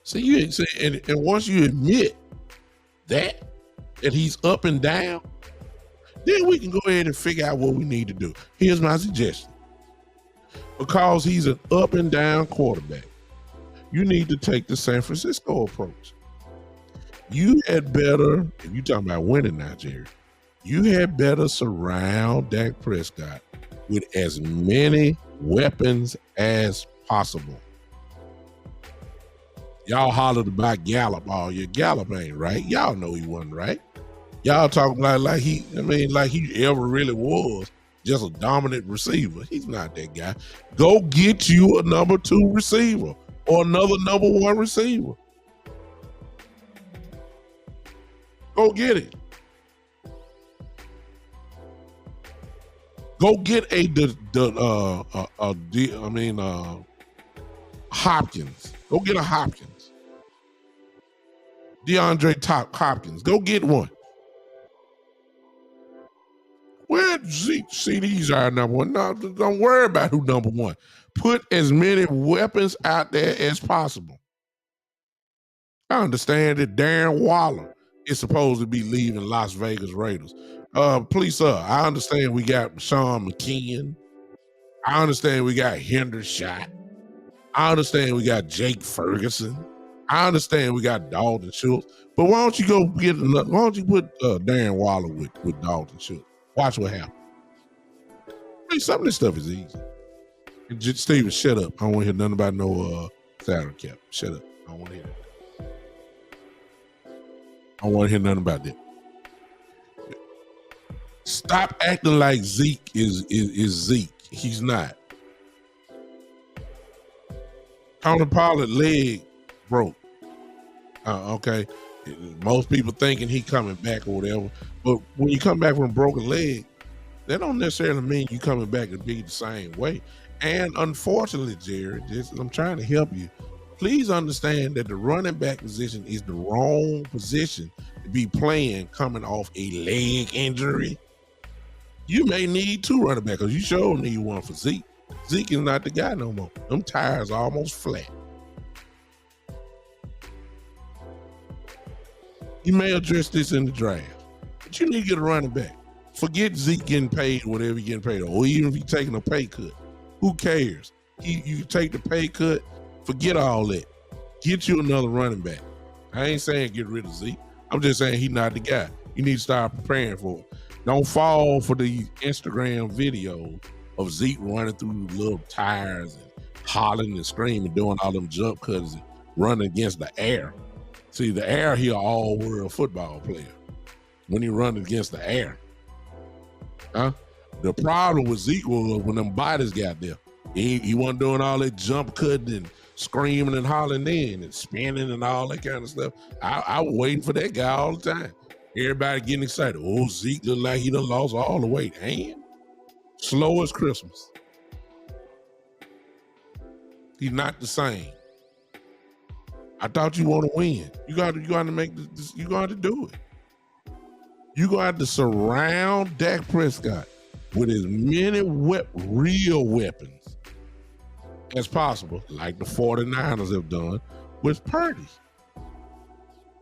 See, and once you admit that he's up and down, then we can go ahead and figure out what we need to do. Here's my suggestion. Because he's an up and down quarterback, you need to take the San Francisco approach. You had better, if you're talking about winning now, Jerry, you had better surround Dak Prescott with as many weapons as possible. Y'all hollered about Gallup all year. Gallup ain't right. Y'all know he wasn't right. Y'all talking like he ever really was just a dominant receiver. He's not that guy. Go get you a number 2 receiver or another number 1 receiver. Go get it. Go get Hopkins. Go get a Hopkins. DeAndre Hopkins. Go get one. Where Zeke CDs are number 1? No, don't worry about who number 1. Put as many weapons out there as possible. I understand that Darren Waller is supposed to be leaving Las Vegas Raiders. Please, sir, I understand we got Sean McKeon. I understand we got Hendershot. I understand we got Jake Ferguson. I understand we got Dalton Schultz. But why don't you go get another? Why don't you put Darren Waller with Dalton Schultz? Watch what happens. I mean, some of this stuff is easy. And just, Steven, shut up. I don't want to hear nothing about no salary cap. Shut up. I don't want to hear that. I don't want to hear nothing about that. Stop acting like Zeke is Zeke. He's not. Tony Pollard leg broke. Okay. Most people thinking he coming back or whatever. But when you come back from a broken leg, that don't necessarily mean you coming back to be the same way. And unfortunately, Jared, I'm trying to help you. Please understand that the running back position is the wrong position to be playing coming off a leg injury. You may need 2 running backs because you sure need one for Zeke. Zeke is not the guy no more. Them tires are almost flat. You may address this in the draft, but you need to get a running back. Forget Zeke getting paid whatever he's getting paid, or even if he's taking a pay cut. Who cares? You take the pay cut, forget all that. Get you another running back. I ain't saying get rid of Zeke. I'm just saying he's not the guy. You need to start preparing for it. Don't fall for these Instagram videos of Zeke running through little tires and hollering and screaming, doing all them jump cuts and running against the air. See, the air, he an all-world football player when he running against the air. Huh? The problem with Zeke was when them bodies got there. He wasn't doing all that jump cutting and screaming and hollering then and spinning and all that kind of stuff. I was waiting for that guy all the time. Everybody getting excited. Oh, Zeke look like he done lost all the weight. And slow as Christmas. He's not the same. I thought you want to win. You got to make this. You got to do it. You got to surround Dak Prescott with as many real weapons as possible, like the 49ers have done with Purdy.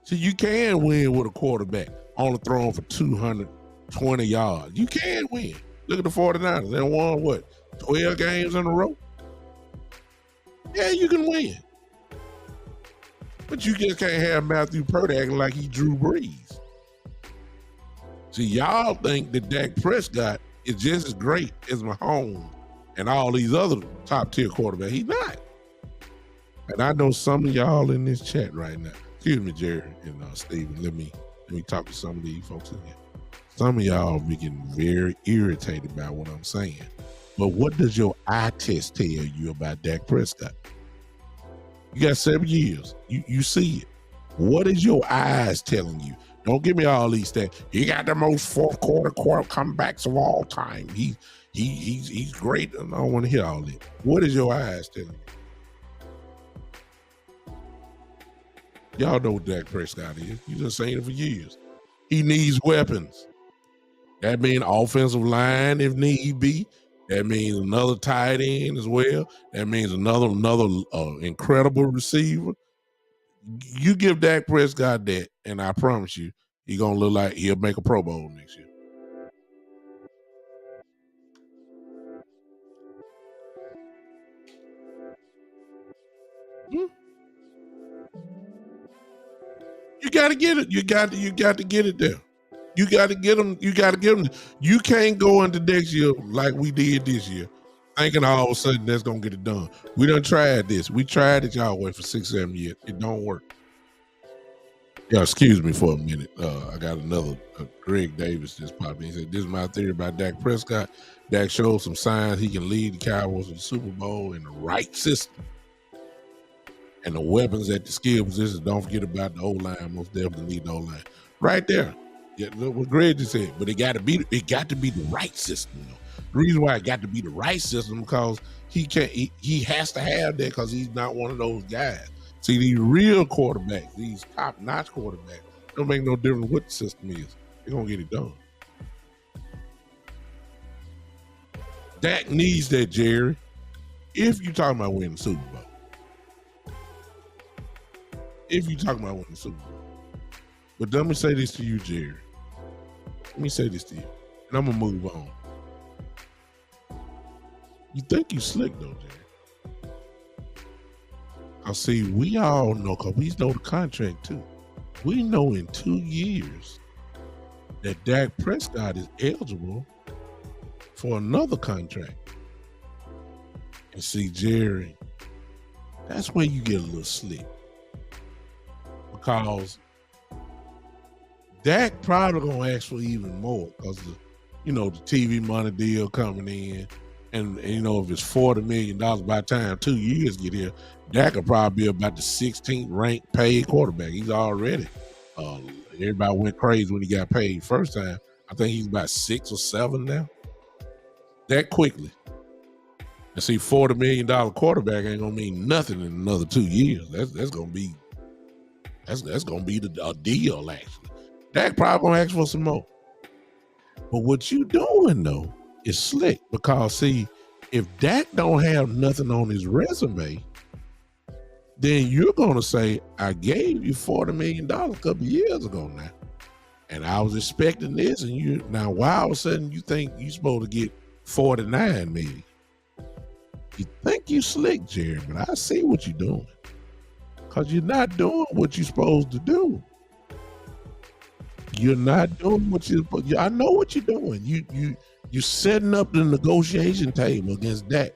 See, you can win with a quarterback only throwing for 220 yards. You can win. Look at the 49ers. They won, 12 games in a row? Yeah, you can win. But you just can't have Matthew Purdy acting like he Drew Brees. See, y'all think that Dak Prescott is just as great as Mahomes and all these other top-tier quarterbacks. He's not. And I know some of y'all in this chat right now. Excuse me, Jerry and Steven. Let me talk to some of these folks in here. Some of y'all be getting very irritated by what I'm saying. But what does your eye test tell you about Dak Prescott? You got 7 years. You see it. What is your eyes telling you? Don't give me all these stats. He got the most fourth quarter comebacks of all time. He's great. I don't want to hear all that. What is your eyes telling you? Y'all know what Dak Prescott is. You've been saying it for years. He needs weapons. That means offensive line if need be. That means another tight end as well. That means another incredible receiver. You give Dak Prescott that, and I promise you, he's gonna look like he'll make a Pro Bowl next year. You got to get it. You got to get it there. You got to get them. You got to get them. You can't go into next year like we did this year, thinking all of a sudden that's gonna get it done. We done tried this. We tried it y'all way for 6-7 years. It don't work. Yeah, excuse me for a minute. I got another Greg Davis just popped in. He said, "This is my theory about Dak Prescott. Dak showed some signs he can lead the Cowboys to the Super Bowl in the right system. And the weapons at the skill positions, don't forget about the O-line. Most definitely need the O-line." Right there. Yeah, what Greg just said. But it got to be the right system. The reason why it got to be the right system because he has to have that because he's not one of those guys. See, these real quarterbacks, these top-notch quarterbacks, don't make no difference what the system is. They're going to get it done. Dak needs that, Jerry, if you're talking about winning the Super Bowl. If you're talking about winning the Super Bowl. But let me say this to you, Jerry. Let me say this to you, and I'm going to move on. You think you slick, though, Jerry. I see, we all know, because we know the contract, too. We know in 2 years that Dak Prescott is eligible for another contract. And see, Jerry, that's where you get a little slick. Because Dak probably going to ask for even more because the TV money deal coming in. And if it's $40 million by the time 2 years get here, Dak will probably be about the 16th ranked paid quarterback. He's already. Everybody went crazy when he got paid first time. I think he's about 6 or 7 now. That quickly. And see, $40 million quarterback ain't gonna mean nothing in another 2 years. That's gonna be a deal actually. Dak probably gonna ask for some more. But what you doing though is slick because see, if Dak don't have nothing on his resume, then you're gonna say, I gave you $40 million a couple years ago now. And I was expecting this, and you now why all of a sudden you think you're supposed to get 49 million? You think you slick, Jerry, but I see what you're doing. Because you're not doing what you're supposed to do. You're not doing what I know what you're doing. You're setting up the negotiation table against Dak.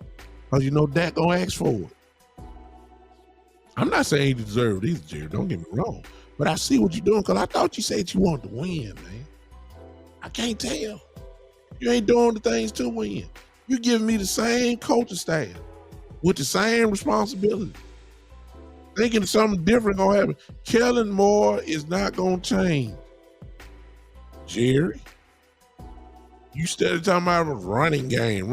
Because you know Dak gonna ask for it. I'm not saying he deserved it either, Jerry. Don't get me wrong. But I see what you're doing because I thought you said you wanted to win, man. I can't tell. You ain't doing the things to win. You giving me the same coaching staff with the same responsibility. Thinking something different gonna happen. Kellen Moore is not gonna change. Jerry, you started talking about a running game.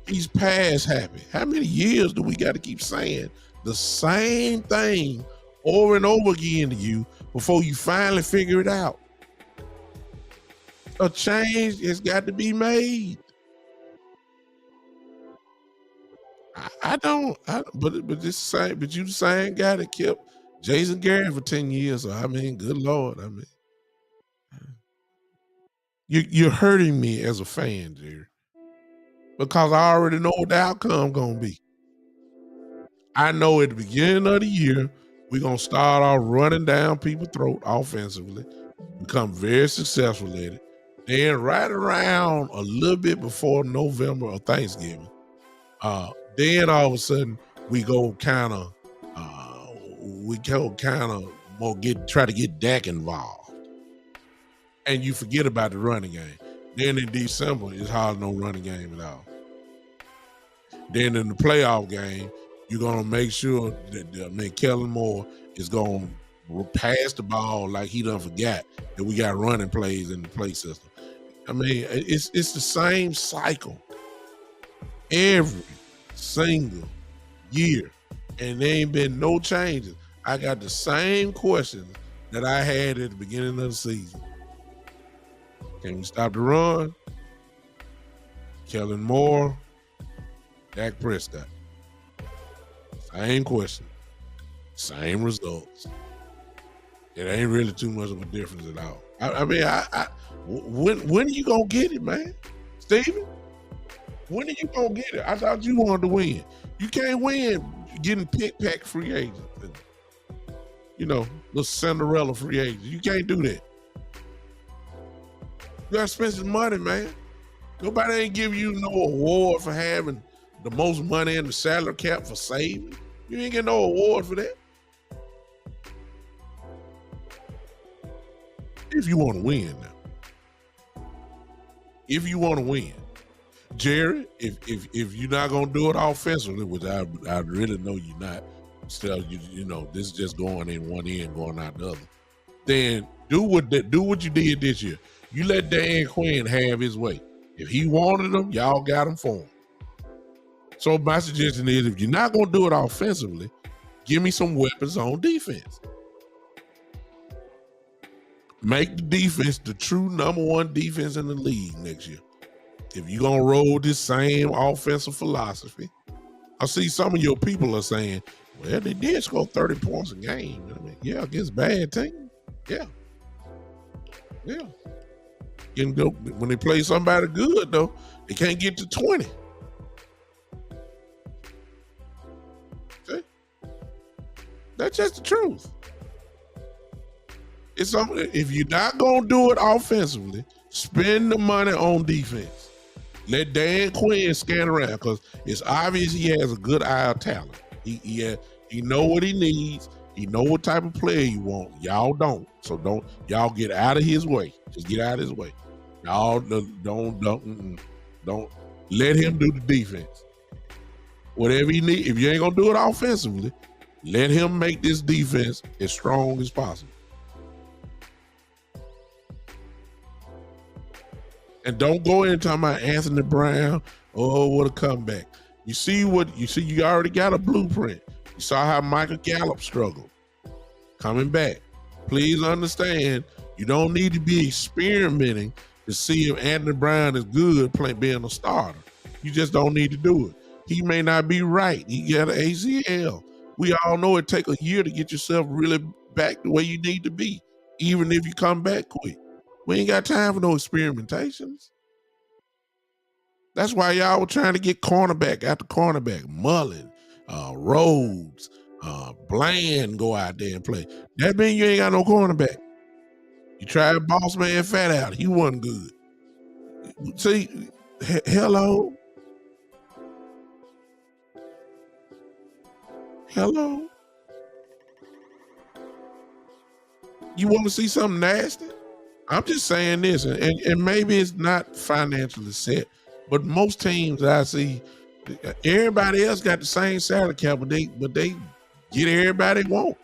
He's pass happy. How many years do we got to keep saying the same thing over and over again to you before you finally figure it out? A change has got to be made. But you the same guy that kept Jason Garrett for 10 years. So I mean, good Lord. I mean, you're hurting me as a fan, Jerry. Because I already know what the outcome gonna be. I know at the beginning of the year, we're gonna start off running down people's throat offensively, become very successful at it. Then right around a little bit before November or Thanksgiving, then all of a sudden we go kind of try to get Dak involved, and you forget about the running game. Then in December, it's hardly no running game at all. Then in the playoff game, you're gonna make sure that Kellen Moore is gonna pass the ball like he done forgot that we got running plays in the play system. I mean, it's the same cycle every single year, and there ain't been no changes. I got the same questions that I had at the beginning of the season. Can we stop the run? Kellen Moore, Dak Prescott. Same question, same results. It ain't really too much of a difference at all. When are you gonna get it, man? Steven? When are you gonna get it? I thought you wanted to win. You can't win getting pick-pack free agents. The Cinderella free agents. You can't do that. You gotta spend some money, man. Nobody ain't give you no award for having the most money in the salary cap for saving. You ain't get no award for that. If you want to win now. If you want to win. Jerry, if you're not gonna do it offensively, which I really know you're not, still this is just going in one end, going out the other, then do what you did this year. You let Dan Quinn have his way. If he wanted them, y'all got him for him. So my suggestion is, if you're not going to do it offensively, give me some weapons on defense. Make the defense the true number one defense in the league next year. If you're going to roll this same offensive philosophy, I see some of your people are saying, well, they did score 30 points a game. I mean, yeah, against bad teams. Yeah. When they play somebody good, though, they can't get to 20. That's just the truth. It's something. If you're not gonna do it offensively, spend the money on defense. Let Dan Quinn scan around, because it's obvious he has a good eye of talent. He know what he needs. He know what type of player you want. Y'all don't. So y'all get out of his way. Just get out of his way. Y'all don't let him do the defense. Whatever he need. If you ain't gonna do it offensively, let him make this defense as strong as possible. And don't go in talking about Anthony Brown. Oh, what a comeback. You already got a blueprint. You saw how Michael Gallup struggled coming back. Please understand, you don't need to be experimenting to see if Anthony Brown is good being a starter. You just don't need to do it. He may not be right. He got an ACL. We all know it take a year to get yourself really back the way you need to be, even if you come back quick. We ain't got time for no experimentations. That's why y'all were trying to get cornerback after cornerback. Mullen, Rhodes, Bland go out there and play. That means you ain't got no cornerback. You tried boss man Fat out. He wasn't good. See, hello. Hello. You want to see something nasty? I'm just saying this, and maybe it's not financially set, but most teams I see, everybody else got the same salary cap, but they get everybody they want.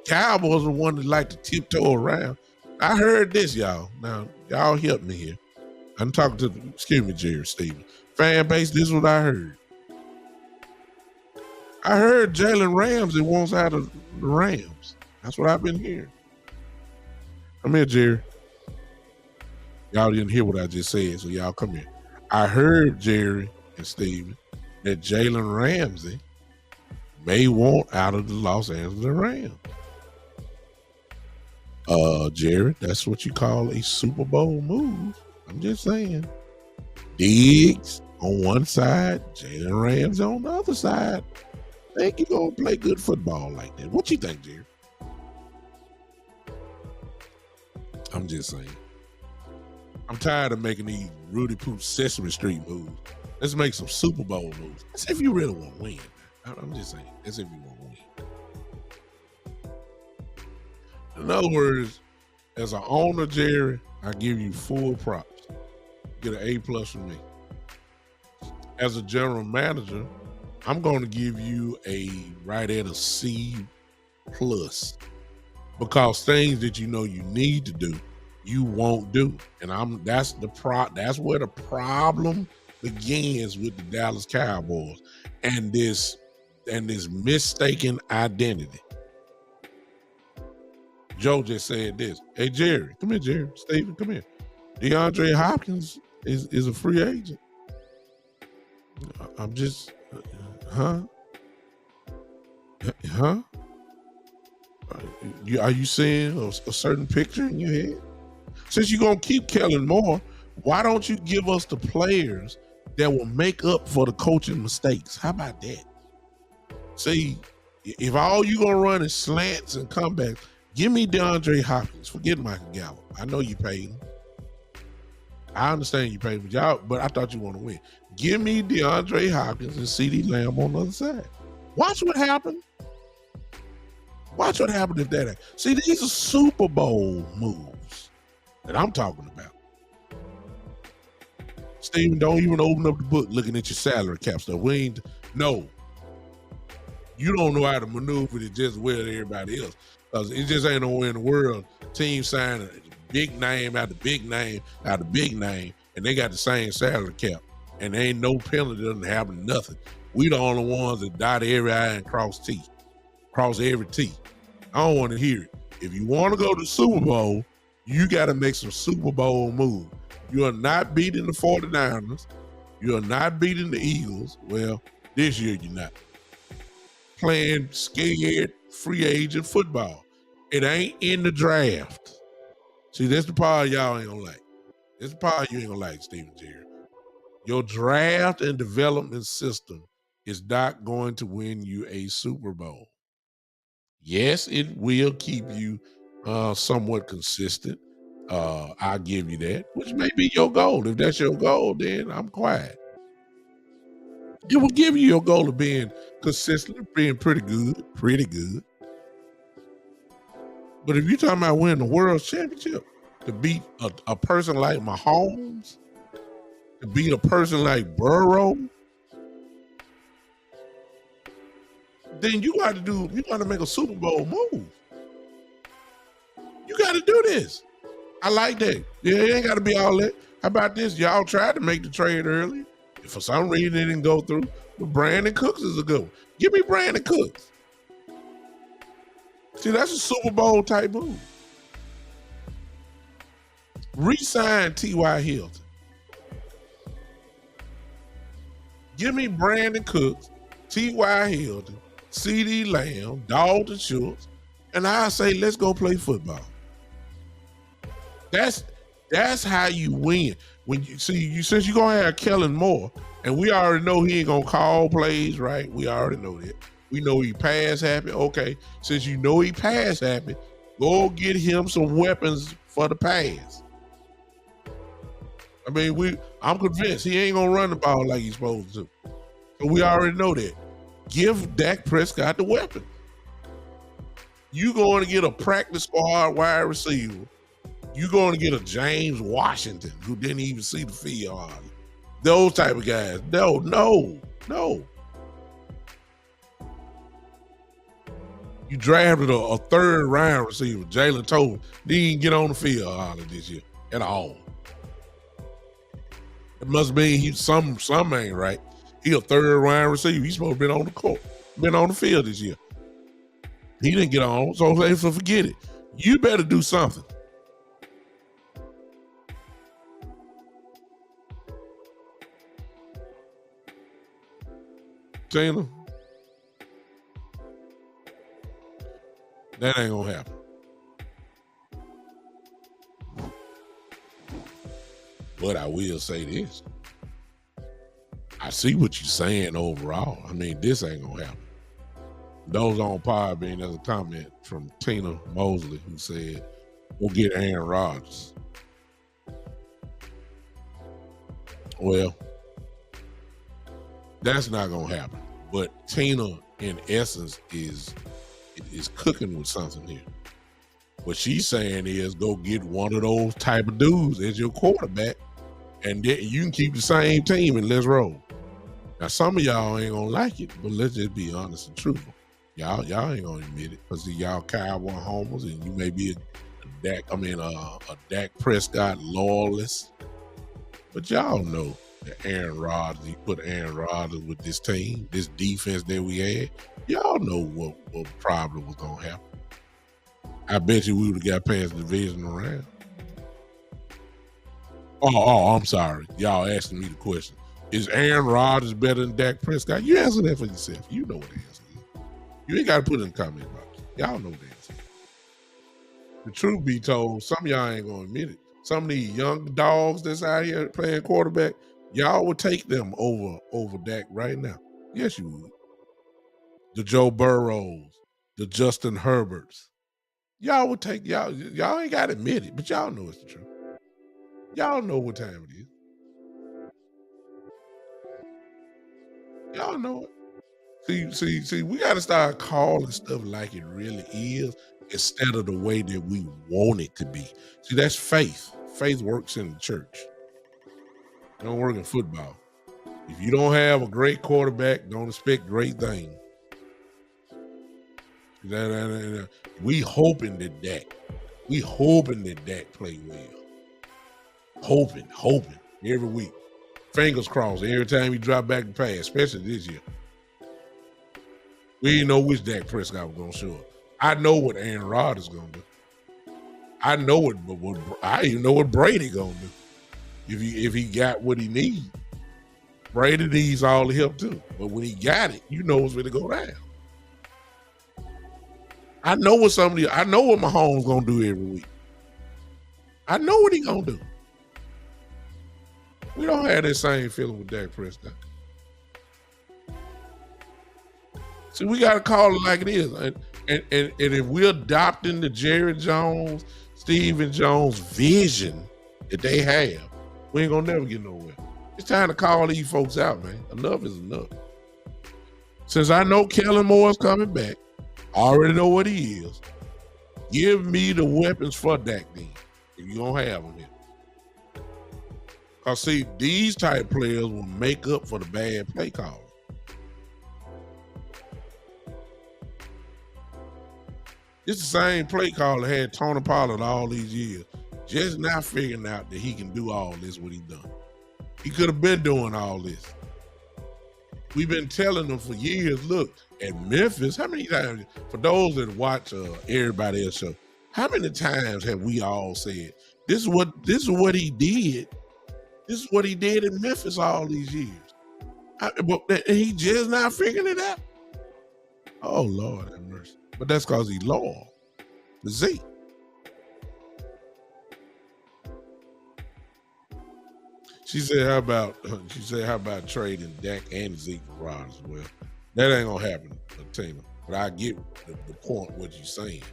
Cowboys are one that like to tiptoe around. I heard this, y'all. Now, y'all help me here. I'm talking to excuse me, Jerry Stevens. Fan base, this is what I heard. I heard Jalen Ramsey wants out of the Rams. That's what I've been hearing. Come here, Jerry. Y'all didn't hear what I just said, so y'all come here. I heard Jerry and Steven that Jalen Ramsey may want out of the Los Angeles Rams. Jerry, that's what you call a Super Bowl move. I'm just saying. Diggs on one side, Jalen Ramsey on the other side. Think you're gonna play good football like that? What you think, Jerry? I'm just saying. I'm tired of making these Rudy Poop Sesame Street moves. Let's make some Super Bowl moves. That's if you really want to win. I'm just saying. That's if you want to win. In other words, as an owner, Jerry, I give you full props. Get an A+ from me. As a general manager, I'm going to give you a right at a C+, because things that you know you need to do, you won't do, and that's where the problem begins with the Dallas Cowboys and this mistaken identity. Joe just said this. Hey, Jerry, come here, Jerry. Steven, come here. DeAndre Hopkins is a free agent. I'm just, huh? Are you seeing a certain picture in your head? Since you're going to keep Kellen Moore, why don't you give us the players that will make up for the coaching mistakes? How about that? See, if all you're going to run is slants and comebacks, give me DeAndre Hopkins. Forget Michael Gallup. I know you paid him. I understand you paid him, but I thought you want to win. Give me DeAndre Hopkins and CeeDee Lamb on the other side. Watch what happened. Watch what happened if that. See, these are Super Bowl moves that I'm talking about. Steven, don't even open up the book looking at your salary cap stuff. No. You don't know how to maneuver it just well as everybody else. Because it just ain't nowhere in the world. Team sign a big name after big name after big name, and they got the same salary cap. And there ain't no penalty, doesn't happen, nothing. We the only ones that dot every I and cross every T. I don't want to hear it. If you want to go to the Super Bowl, you got to make some Super Bowl moves. You are not beating the 49ers. You are not beating the Eagles. Well, this year you're not. Playing scared free agent football. It ain't in the draft. See, that's the part y'all ain't gonna like. That's the part you ain't gonna like, Steven Jerry. Your draft and development system is not going to win you a Super Bowl. Yes, it will keep you somewhat consistent. I'll give you that, which may be your goal. If that's your goal, then I'm quiet. It will give you your goal of being consistent, being pretty good. But if you're talking about winning the world championship, to beat a person like Mahomes, to beat a person like Burrow, then you got to make a Super Bowl move. You got to do this. I like that. Yeah, it ain't got to be all that. How about this? Y'all tried to make the trade early. If for some reason it didn't go through, but Brandon Cooks is a good one. Give me Brandon Cooks. See, that's a Super Bowl type move. Re-sign T.Y. Hilton. Give me Brandon Cooks, T.Y. Hilton, CD Lamb, Dalton Schultz, and I say, let's go play football. That's how you win. When you see you since you're gonna have Kellen Moore, and we already know he ain't gonna call plays, right? We already know that. We know he pass happy. Okay, since you know he pass happy, go get him some weapons for the pass. I mean, I'm convinced he ain't gonna run the ball like he's supposed to. So we already know that. Give Dak Prescott the weapon. You going to get a practice squad wide receiver. You going to get a James Washington who didn't even see the field hardly. Those type of guys. No. You drafted a third round receiver, Jalen Tover. Didn't get on the field hardly this year at all. It must be he some ain't right. He a third round receiver. He's supposed to be on the court, been on the field this year. He didn't get on, so forget it. You better do something. Tina, that ain't gonna happen. But I will say this. I see what you're saying overall. I mean, this ain't gonna happen. Those on Podbean, there's a comment from Tina Mosley who said, "We'll get Aaron Rodgers." Well, that's not gonna happen. But Tina, in essence, is cooking with something here. What she's saying is, go get one of those type of dudes as your quarterback, and then you can keep the same team and let's roll. Now, some of y'all ain't gonna like it, but let's just be honest and truthful. Y'all ain't gonna admit it because y'all Cowboy homers, and you may be a Dak Prescott loyalist. But y'all know that Aaron Rodgers, he put Aaron Rodgers with this team, this defense that we had. Y'all know what problem was gonna happen. I bet you we would have got past the divisional round. Oh, I'm sorry. Y'all asking me the question. Is Aaron Rodgers better than Dak Prescott? You answer that for yourself. You know what the answer is. You ain't got to put it in the comment box. Y'all know the answer. The truth be told, some of y'all ain't going to admit it. Some of these young dogs that's out here playing quarterback, y'all would take them over Dak right now. Yes, you would. The Joe Burrows, the Justin Herberts. Y'all would take, y'all ain't got to admit it, but y'all know it's the truth. Y'all know what time it is. Y'all know it. See, we got to start calling stuff like it really is instead of the way that we want it to be. See, that's faith. Faith works in the church. It don't work in football. If you don't have a great quarterback, don't expect great things. We hoping that Dak play well. Hoping every week. Fingers crossed every time he drop back and pass, especially this year. We didn't know which Dak Prescott was going to show up. I know what Aaron Rodgers is going to do. I know it, but I even know what Brady going to do. If he got what he needs. Brady needs all the help too. But when he got it, you know it's going to go down. I know what Mahomes going to do every week. I know what he going to do. We don't have that same feeling with Dak Prescott. See, we got to call it like it is. And if we're adopting the Jerry Jones, Stephen Jones vision that they have, we ain't going to never get nowhere. It's time to call these folks out, man. Enough is enough. Since I know Kellen Moore is coming back, I already know what he is. Give me the weapons for Dak then, if you don't have them here. Because, see, these type players will make up for the bad play calls. It's the same play call that had Tony Pollard all these years, just not figuring out that he can do all this, what he done. He could have been doing all this. We've been telling them for years, look, at Memphis, how many times, for those that watch everybody else show, how many times have we all said, this is what he did. This is what he did in Memphis all these years. But he just not figuring it out. Oh Lord have mercy. But that's because he's loyal to Zeke. How about trading Dak and Zeke for Rodgers? Well, that ain't gonna happen, Tina. But I get the point what you're saying.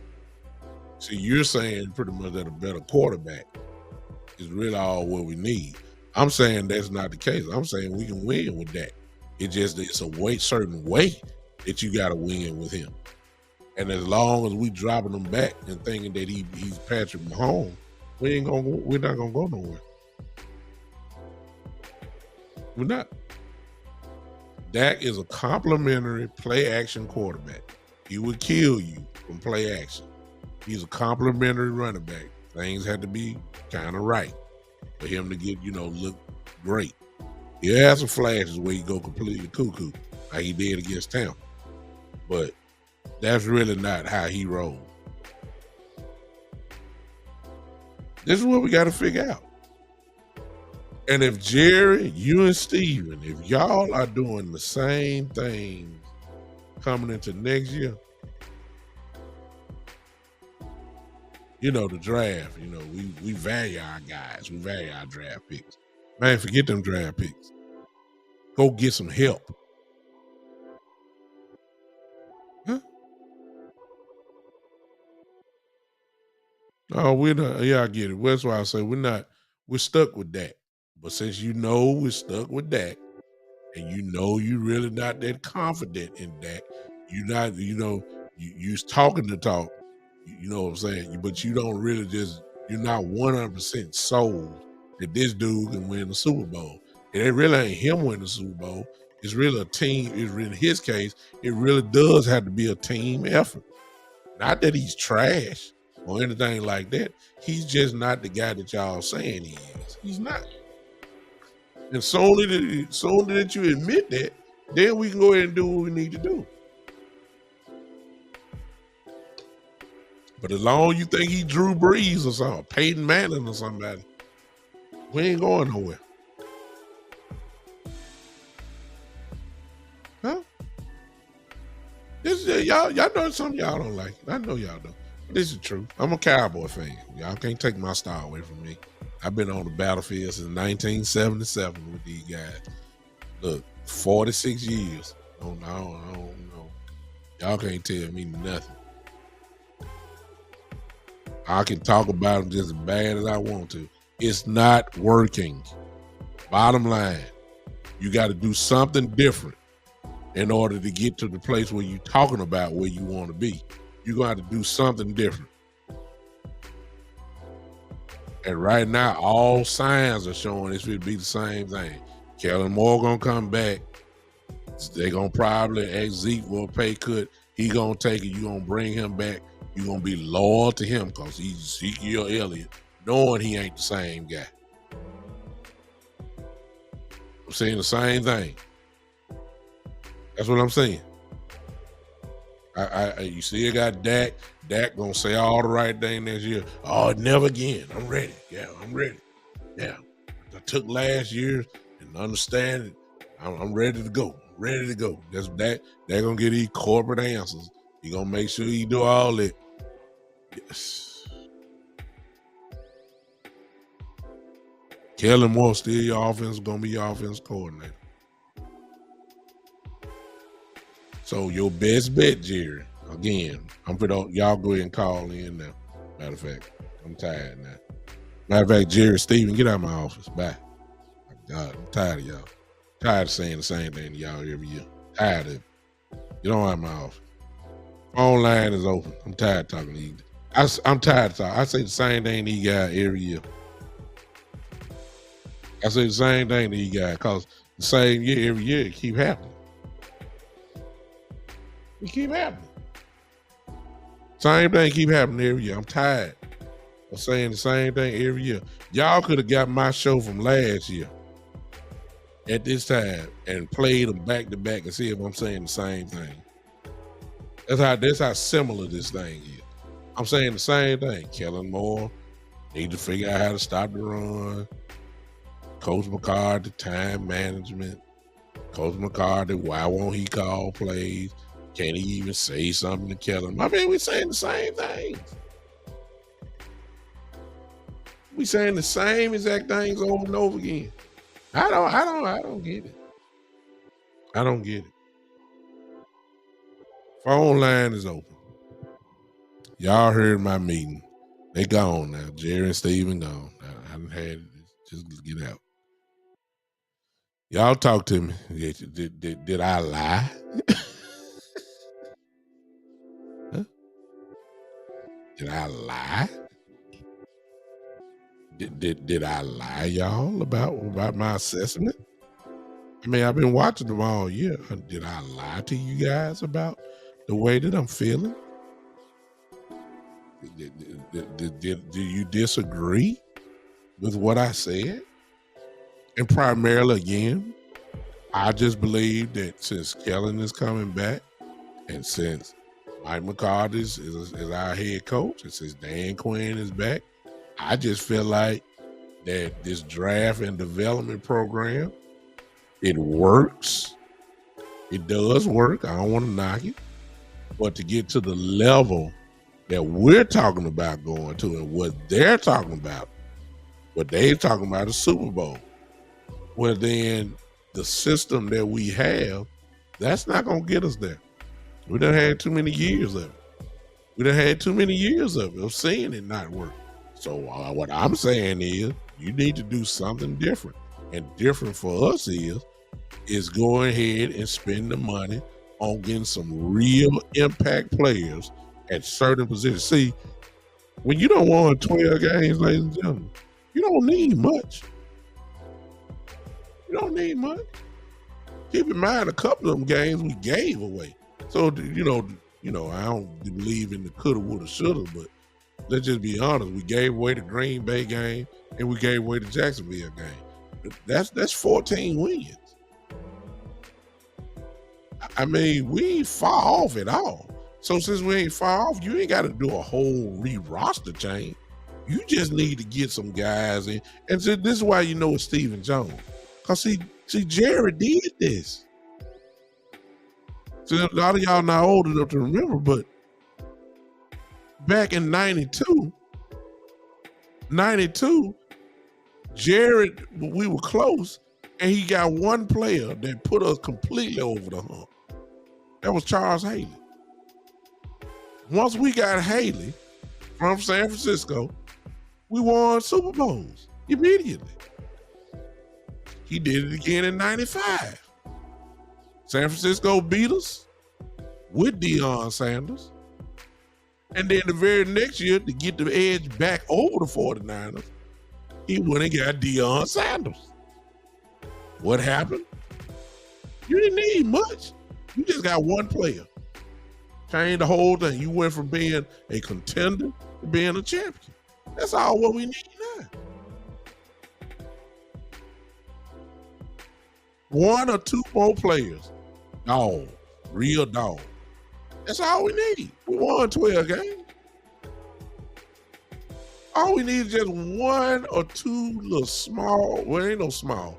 See, you're saying pretty much that a better quarterback is really all what we need. I'm saying that's not the case. I'm saying we can win with that. It's a certain way that you got to win with him. And as long as we dropping him back and thinking that he's Patrick Mahomes, we're not gonna go nowhere. We're not. Dak is a complimentary play action quarterback. He would kill you from play action. He's a complimentary running back. Things had to be kind of right for him to get, look great. He has some flashes where he go completely cuckoo, like he did against Tampa. But that's really not how he rolls. This is what we got to figure out. And if Jerry, you and Steven, if y'all are doing the same thing coming into next year, the draft, we value our guys. We value our draft picks. Man, forget them draft picks. Go get some help. Huh? Oh, we're not. Yeah, I get it. That's why I say we're stuck with that. But since we're stuck with that, and you really not that confident in that, you're talking the talk, you know what I'm saying? But you don't really you're not 100% sold that this dude can win the Super Bowl. And it really ain't him winning the Super Bowl. It's really a team. In his case, it really does have to be a team effort. Not that he's trash or anything like that. He's just not the guy that y'all saying he is. He's not. And sooner that you admit that, then we can go ahead and do what we need to do. But as long as you think he Drew Brees or something, Peyton Manning or somebody, we ain't going nowhere. Huh? This is, y'all know something y'all don't like. I know y'all don't. This is true. I'm a Cowboy fan. Y'all can't take my star away from me. I've been on the battlefield since 1977 with these guys. Look, 46 years. I don't know. Y'all can't tell me nothing. I can talk about them just as bad as I want to. It's not working. Bottom line, you got to do something different in order to get to the place where you're talking about where you want to be. You're going to have to do something different. And right now, all signs are showing this will be the same thing. Kellen Moore going to come back. They're going to probably ask Zeke for a pay cut. He going to take it. You're going to bring him back. You're going to be loyal to him because he's Ezekiel Elliott, knowing he ain't the same guy. I'm saying the same thing. That's what I'm saying. You see, I got Dak. Dak gonna say all the right thing next year. Oh, never again. I'm ready. Yeah, I'm ready. Yeah, I took last year and understand it. I'm ready to go. Ready to go. That's that. They're gonna get these corporate answers. He gonna make sure he do all that. Yes. Kellen Moore still your offense. Gonna be your offense coordinator. So your best bet, Jerry. Again, I'm for y'all go ahead and call in now. Matter of fact, I'm tired now. Matter of fact, Jerry, Steven, get out of my office. Bye. My God, I'm tired of y'all. Tired of saying the same thing to y'all every year. Tired of it. Get on out of my office. Phone line is open. I'm tired of talking to you. I'm tired of talking. I say the same thing to you guys every year. I say the same thing to you guys because the same year every year it keep happening. It keep happening. Same thing keep happening every year. I'm tired of saying the same thing every year. Y'all could have got my show from last year at this time and played them back to back and see if I'm saying the same thing. That's how similar this thing is. I'm saying the same thing. Kellen Moore need to figure out how to stop the run. Coach McCarthy, time management. Coach McCarthy, why won't he call plays? Can't he even say something to Kellen? I mean, we saying the same things. We saying the same exact things over and over again. I don't get it. I don't get it. Phone line is open. Y'all heard my meeting. They gone now. Jerry and Steven gone. I haven't had it. Just get out. Y'all talk to me. Did I lie? Huh? Did I lie? Did I lie, y'all, about my assessment? I mean, I've been watching them all year. Did I lie to you guys about the way that I'm feeling? Do you disagree with what I said? And primarily, again, I just believe that since Kellen is coming back, and since Mike McCarthy is our head coach, and since Dan Quinn is back, I just feel like that this draft and development program, it works. It does work. I don't want to knock it. But to get to the level that we're talking about going to and what they're talking about, what they're talking about is Super Bowl. Well, then the system that we have, that's not going to get us there. We done had too many years of it. We done had too many years of seeing it not work. So what I'm saying is you need to do something different. And different for us is go ahead and spend the money on getting some real impact players at certain positions. See, when you don't won 12 games, ladies and gentlemen, you don't need much. You don't need much. Keep in mind, a couple of them games we gave away. So, you know, I don't believe in the coulda, woulda, shoulda, but let's just be honest. We gave away the Green Bay game and we gave away the Jacksonville game. That's 14 wins. I mean, we ain't far off at all. So since we ain't far off, you ain't got to do a whole re-roster change. You just need to get some guys in. And so this is why you know it's Stephen Jones. Because see, Jerry did this. So a lot of y'all not old enough to remember, but back in 92, Jared, we were close, and he got one player that put us completely over the hump. That was Charles Haley. Once we got Haley from San Francisco, we won Super Bowls immediately. He did it again in 95. San Francisco beat us with Deion Sanders. And then the very next year, to get the edge back over the 49ers, he went and got Deion Sanders. What happened? You didn't need much. You just got one player. Changed the whole thing. You went from being a contender to being a champion. That's all what we need now. One or two more players. Dog. Real dog. That's all we need. We won 12 games. All we need is just one or two little small, well, ain't no small,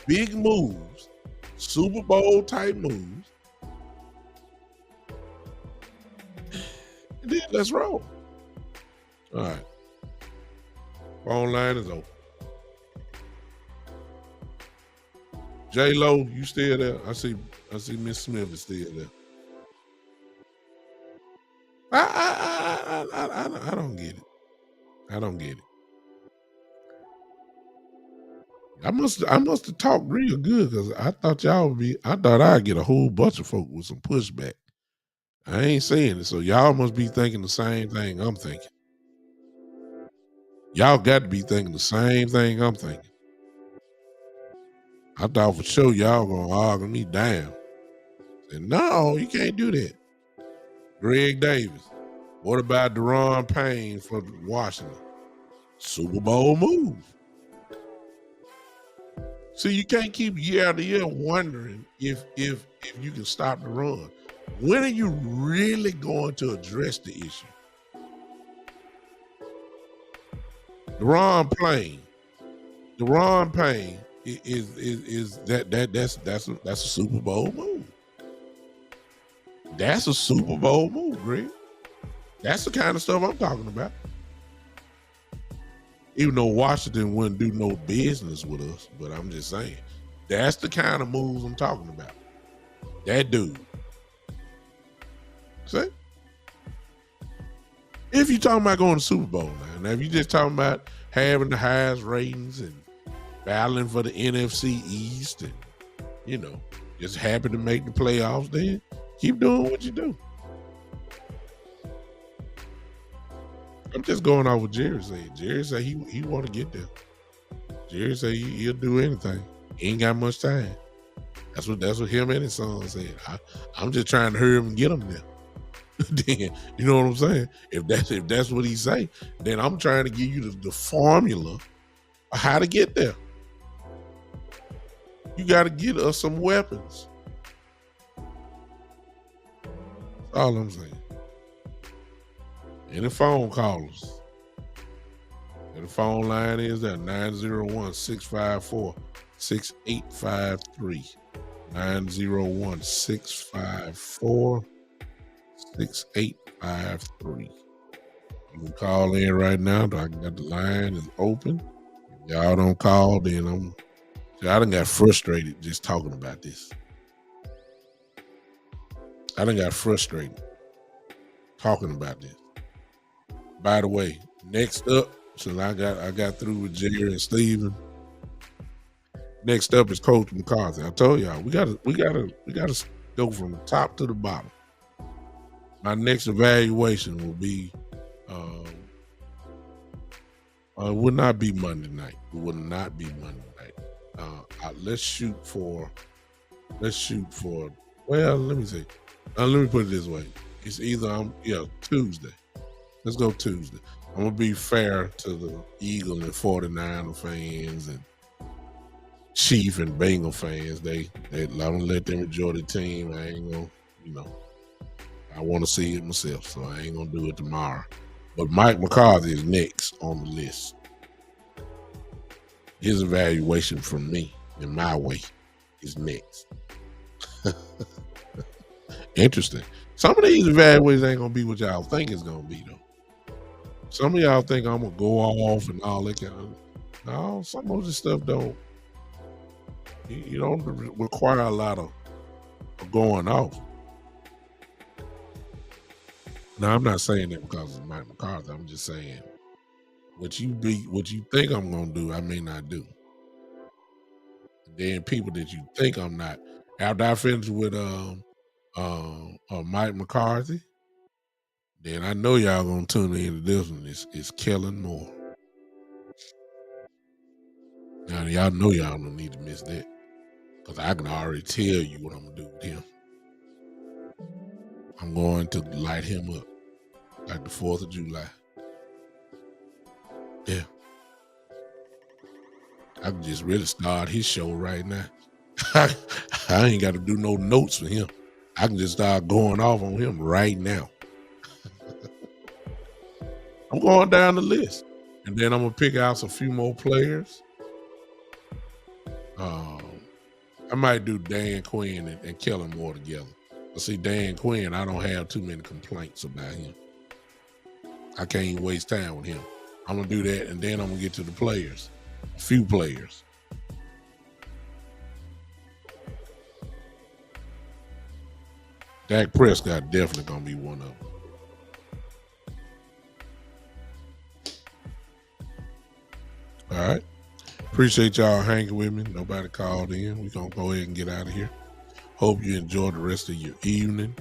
big moves, Super Bowl type moves. And then let's roll. All right. Phone line is open. J-Lo, you still there? I see Miss Smith is still there. I don't get it. I don't get it. I must have talked real good because I thought I'd get a whole bunch of folk with some pushback. I ain't saying it, so y'all must be thinking the same thing I'm thinking. Y'all got to be thinking the same thing I'm thinking. I thought for sure y'all gonna argue me down. Said, no, you can't do that. Greg Davis. What about Deron Payne for Washington? Super Bowl move. See, you can't keep year after year wondering if you can stop the run. When are you really going to address the issue? Deron Payne is that's a Super Bowl move. That's a Super Bowl move, Greg. That's the kind of stuff I'm talking about. Even though Washington wouldn't do no business with us, but I'm just saying, that's the kind of moves I'm talking about. That dude. See? If you're talking about going to Super Bowl now if you're just talking about having the highest ratings and battling for the NFC East and, just happy to make the playoffs, then keep doing what you do. I'm just going off what Jerry said. Jerry said he want to get there. Jerry said he'll do anything. He ain't got much time. That's what him and his son said. I'm just trying to hurry him and get him there. Then you know what I'm saying? If that's what he say, then I'm trying to give you the formula of how to get there. You got to get us some weapons. That's all I'm saying. Any phone callers? And the phone line is there 901-654-6853. 901-654-6853. You can call in right now. I got the line is open. If y'all don't call, then I done got frustrated just talking about this. I done got frustrated talking about this. By the way, next up, since I got through with Jerry and Steven, next up is Coach McCarthy. I told y'all we gotta go from the top to the bottom. My next evaluation will be it would not be Monday night. It would not be Monday night. Let's shoot for well, let me see. Let me put it this way. It's either Tuesday. Let's go Tuesday. I'm gonna be fair to the Eagle and 49er fans and Chief and Bengal fans. I'm gonna let them enjoy the team. I ain't gonna, I want to see it myself, so I ain't gonna do it tomorrow. But Mike McCarthy is next on the list. His evaluation from me, in my way, is next. Interesting. Some of these evaluations ain't gonna be what y'all think it's gonna be, though. Some of y'all think I'm gonna go off and all that kind of. No, some of this stuff don't. You don't require a lot of going off. Now, I'm not saying that because of Mike McCarthy. I'm just saying what you think I'm gonna do, I may not do. And then people that you think I'm not. After I finish with Mike McCarthy, then I know y'all gonna tune into this one. It's Kellen Moore. Now y'all know y'all don't need to miss that, because I can already tell you what I'm gonna do with him. I'm going to light him up like the 4th of July. Yeah. I can just really start his show right now. I ain't got to do no notes for him. I can just start going off on him right now. I'm going down the list. And then I'm going to pick out a few more players. I might do Dan Quinn and Kellen Moore together. But see, Dan Quinn, I don't have too many complaints about him. I can't even waste time with him. I'm going to do that, and then I'm going to get to the players. A few players. Dak Prescott definitely going to be one of them. All right. Appreciate y'all hanging with me. Nobody called in. We're going to go ahead and get out of here. Hope you enjoy the rest of your evening.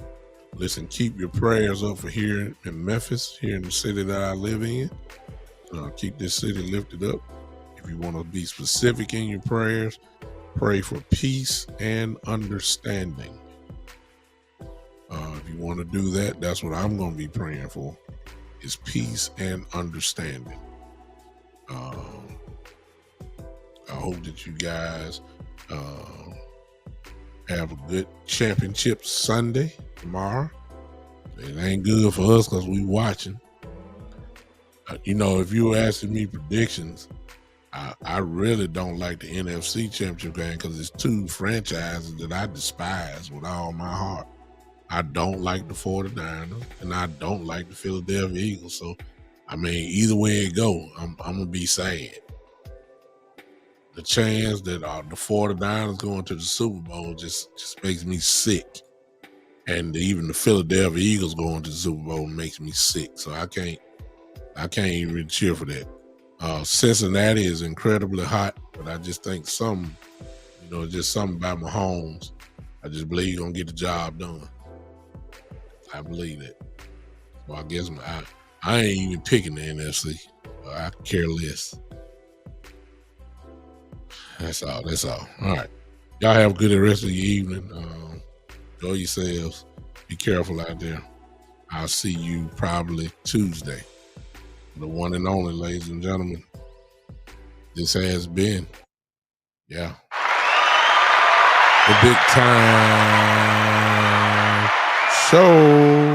Listen, keep your prayers up for here in Memphis, here in the city that I live in. Keep this city lifted up. If you want to be specific in your prayers, pray for peace and understanding. If you want to do that, that's what I'm going to be praying for, is peace and understanding. I hope that you guys have a good championship Sunday tomorrow. It ain't good for us because we watching. If you were asking me predictions, I really don't like the NFC championship game because it's two franchises that I despise with all my heart. I don't like the 49ers, and I don't like the Philadelphia Eagles. So, I mean, either way it go, I'm gonna be sad. The chance that the 49ers going to the Super Bowl just makes me sick. And even the Philadelphia Eagles going to the Super Bowl makes me sick. So I can't even really cheer for that. Cincinnati is incredibly hot, but I just think just something about Mahomes. I just believe he's gonna get the job done. I believe that. So I guess I ain't even picking the NFC. I care less. That's all. All right. Y'all have a good rest of your evening. Enjoy yourselves. Be careful out there. I'll see you probably Tuesday. The one and only, ladies and gentlemen. This has been, the Big Time Show.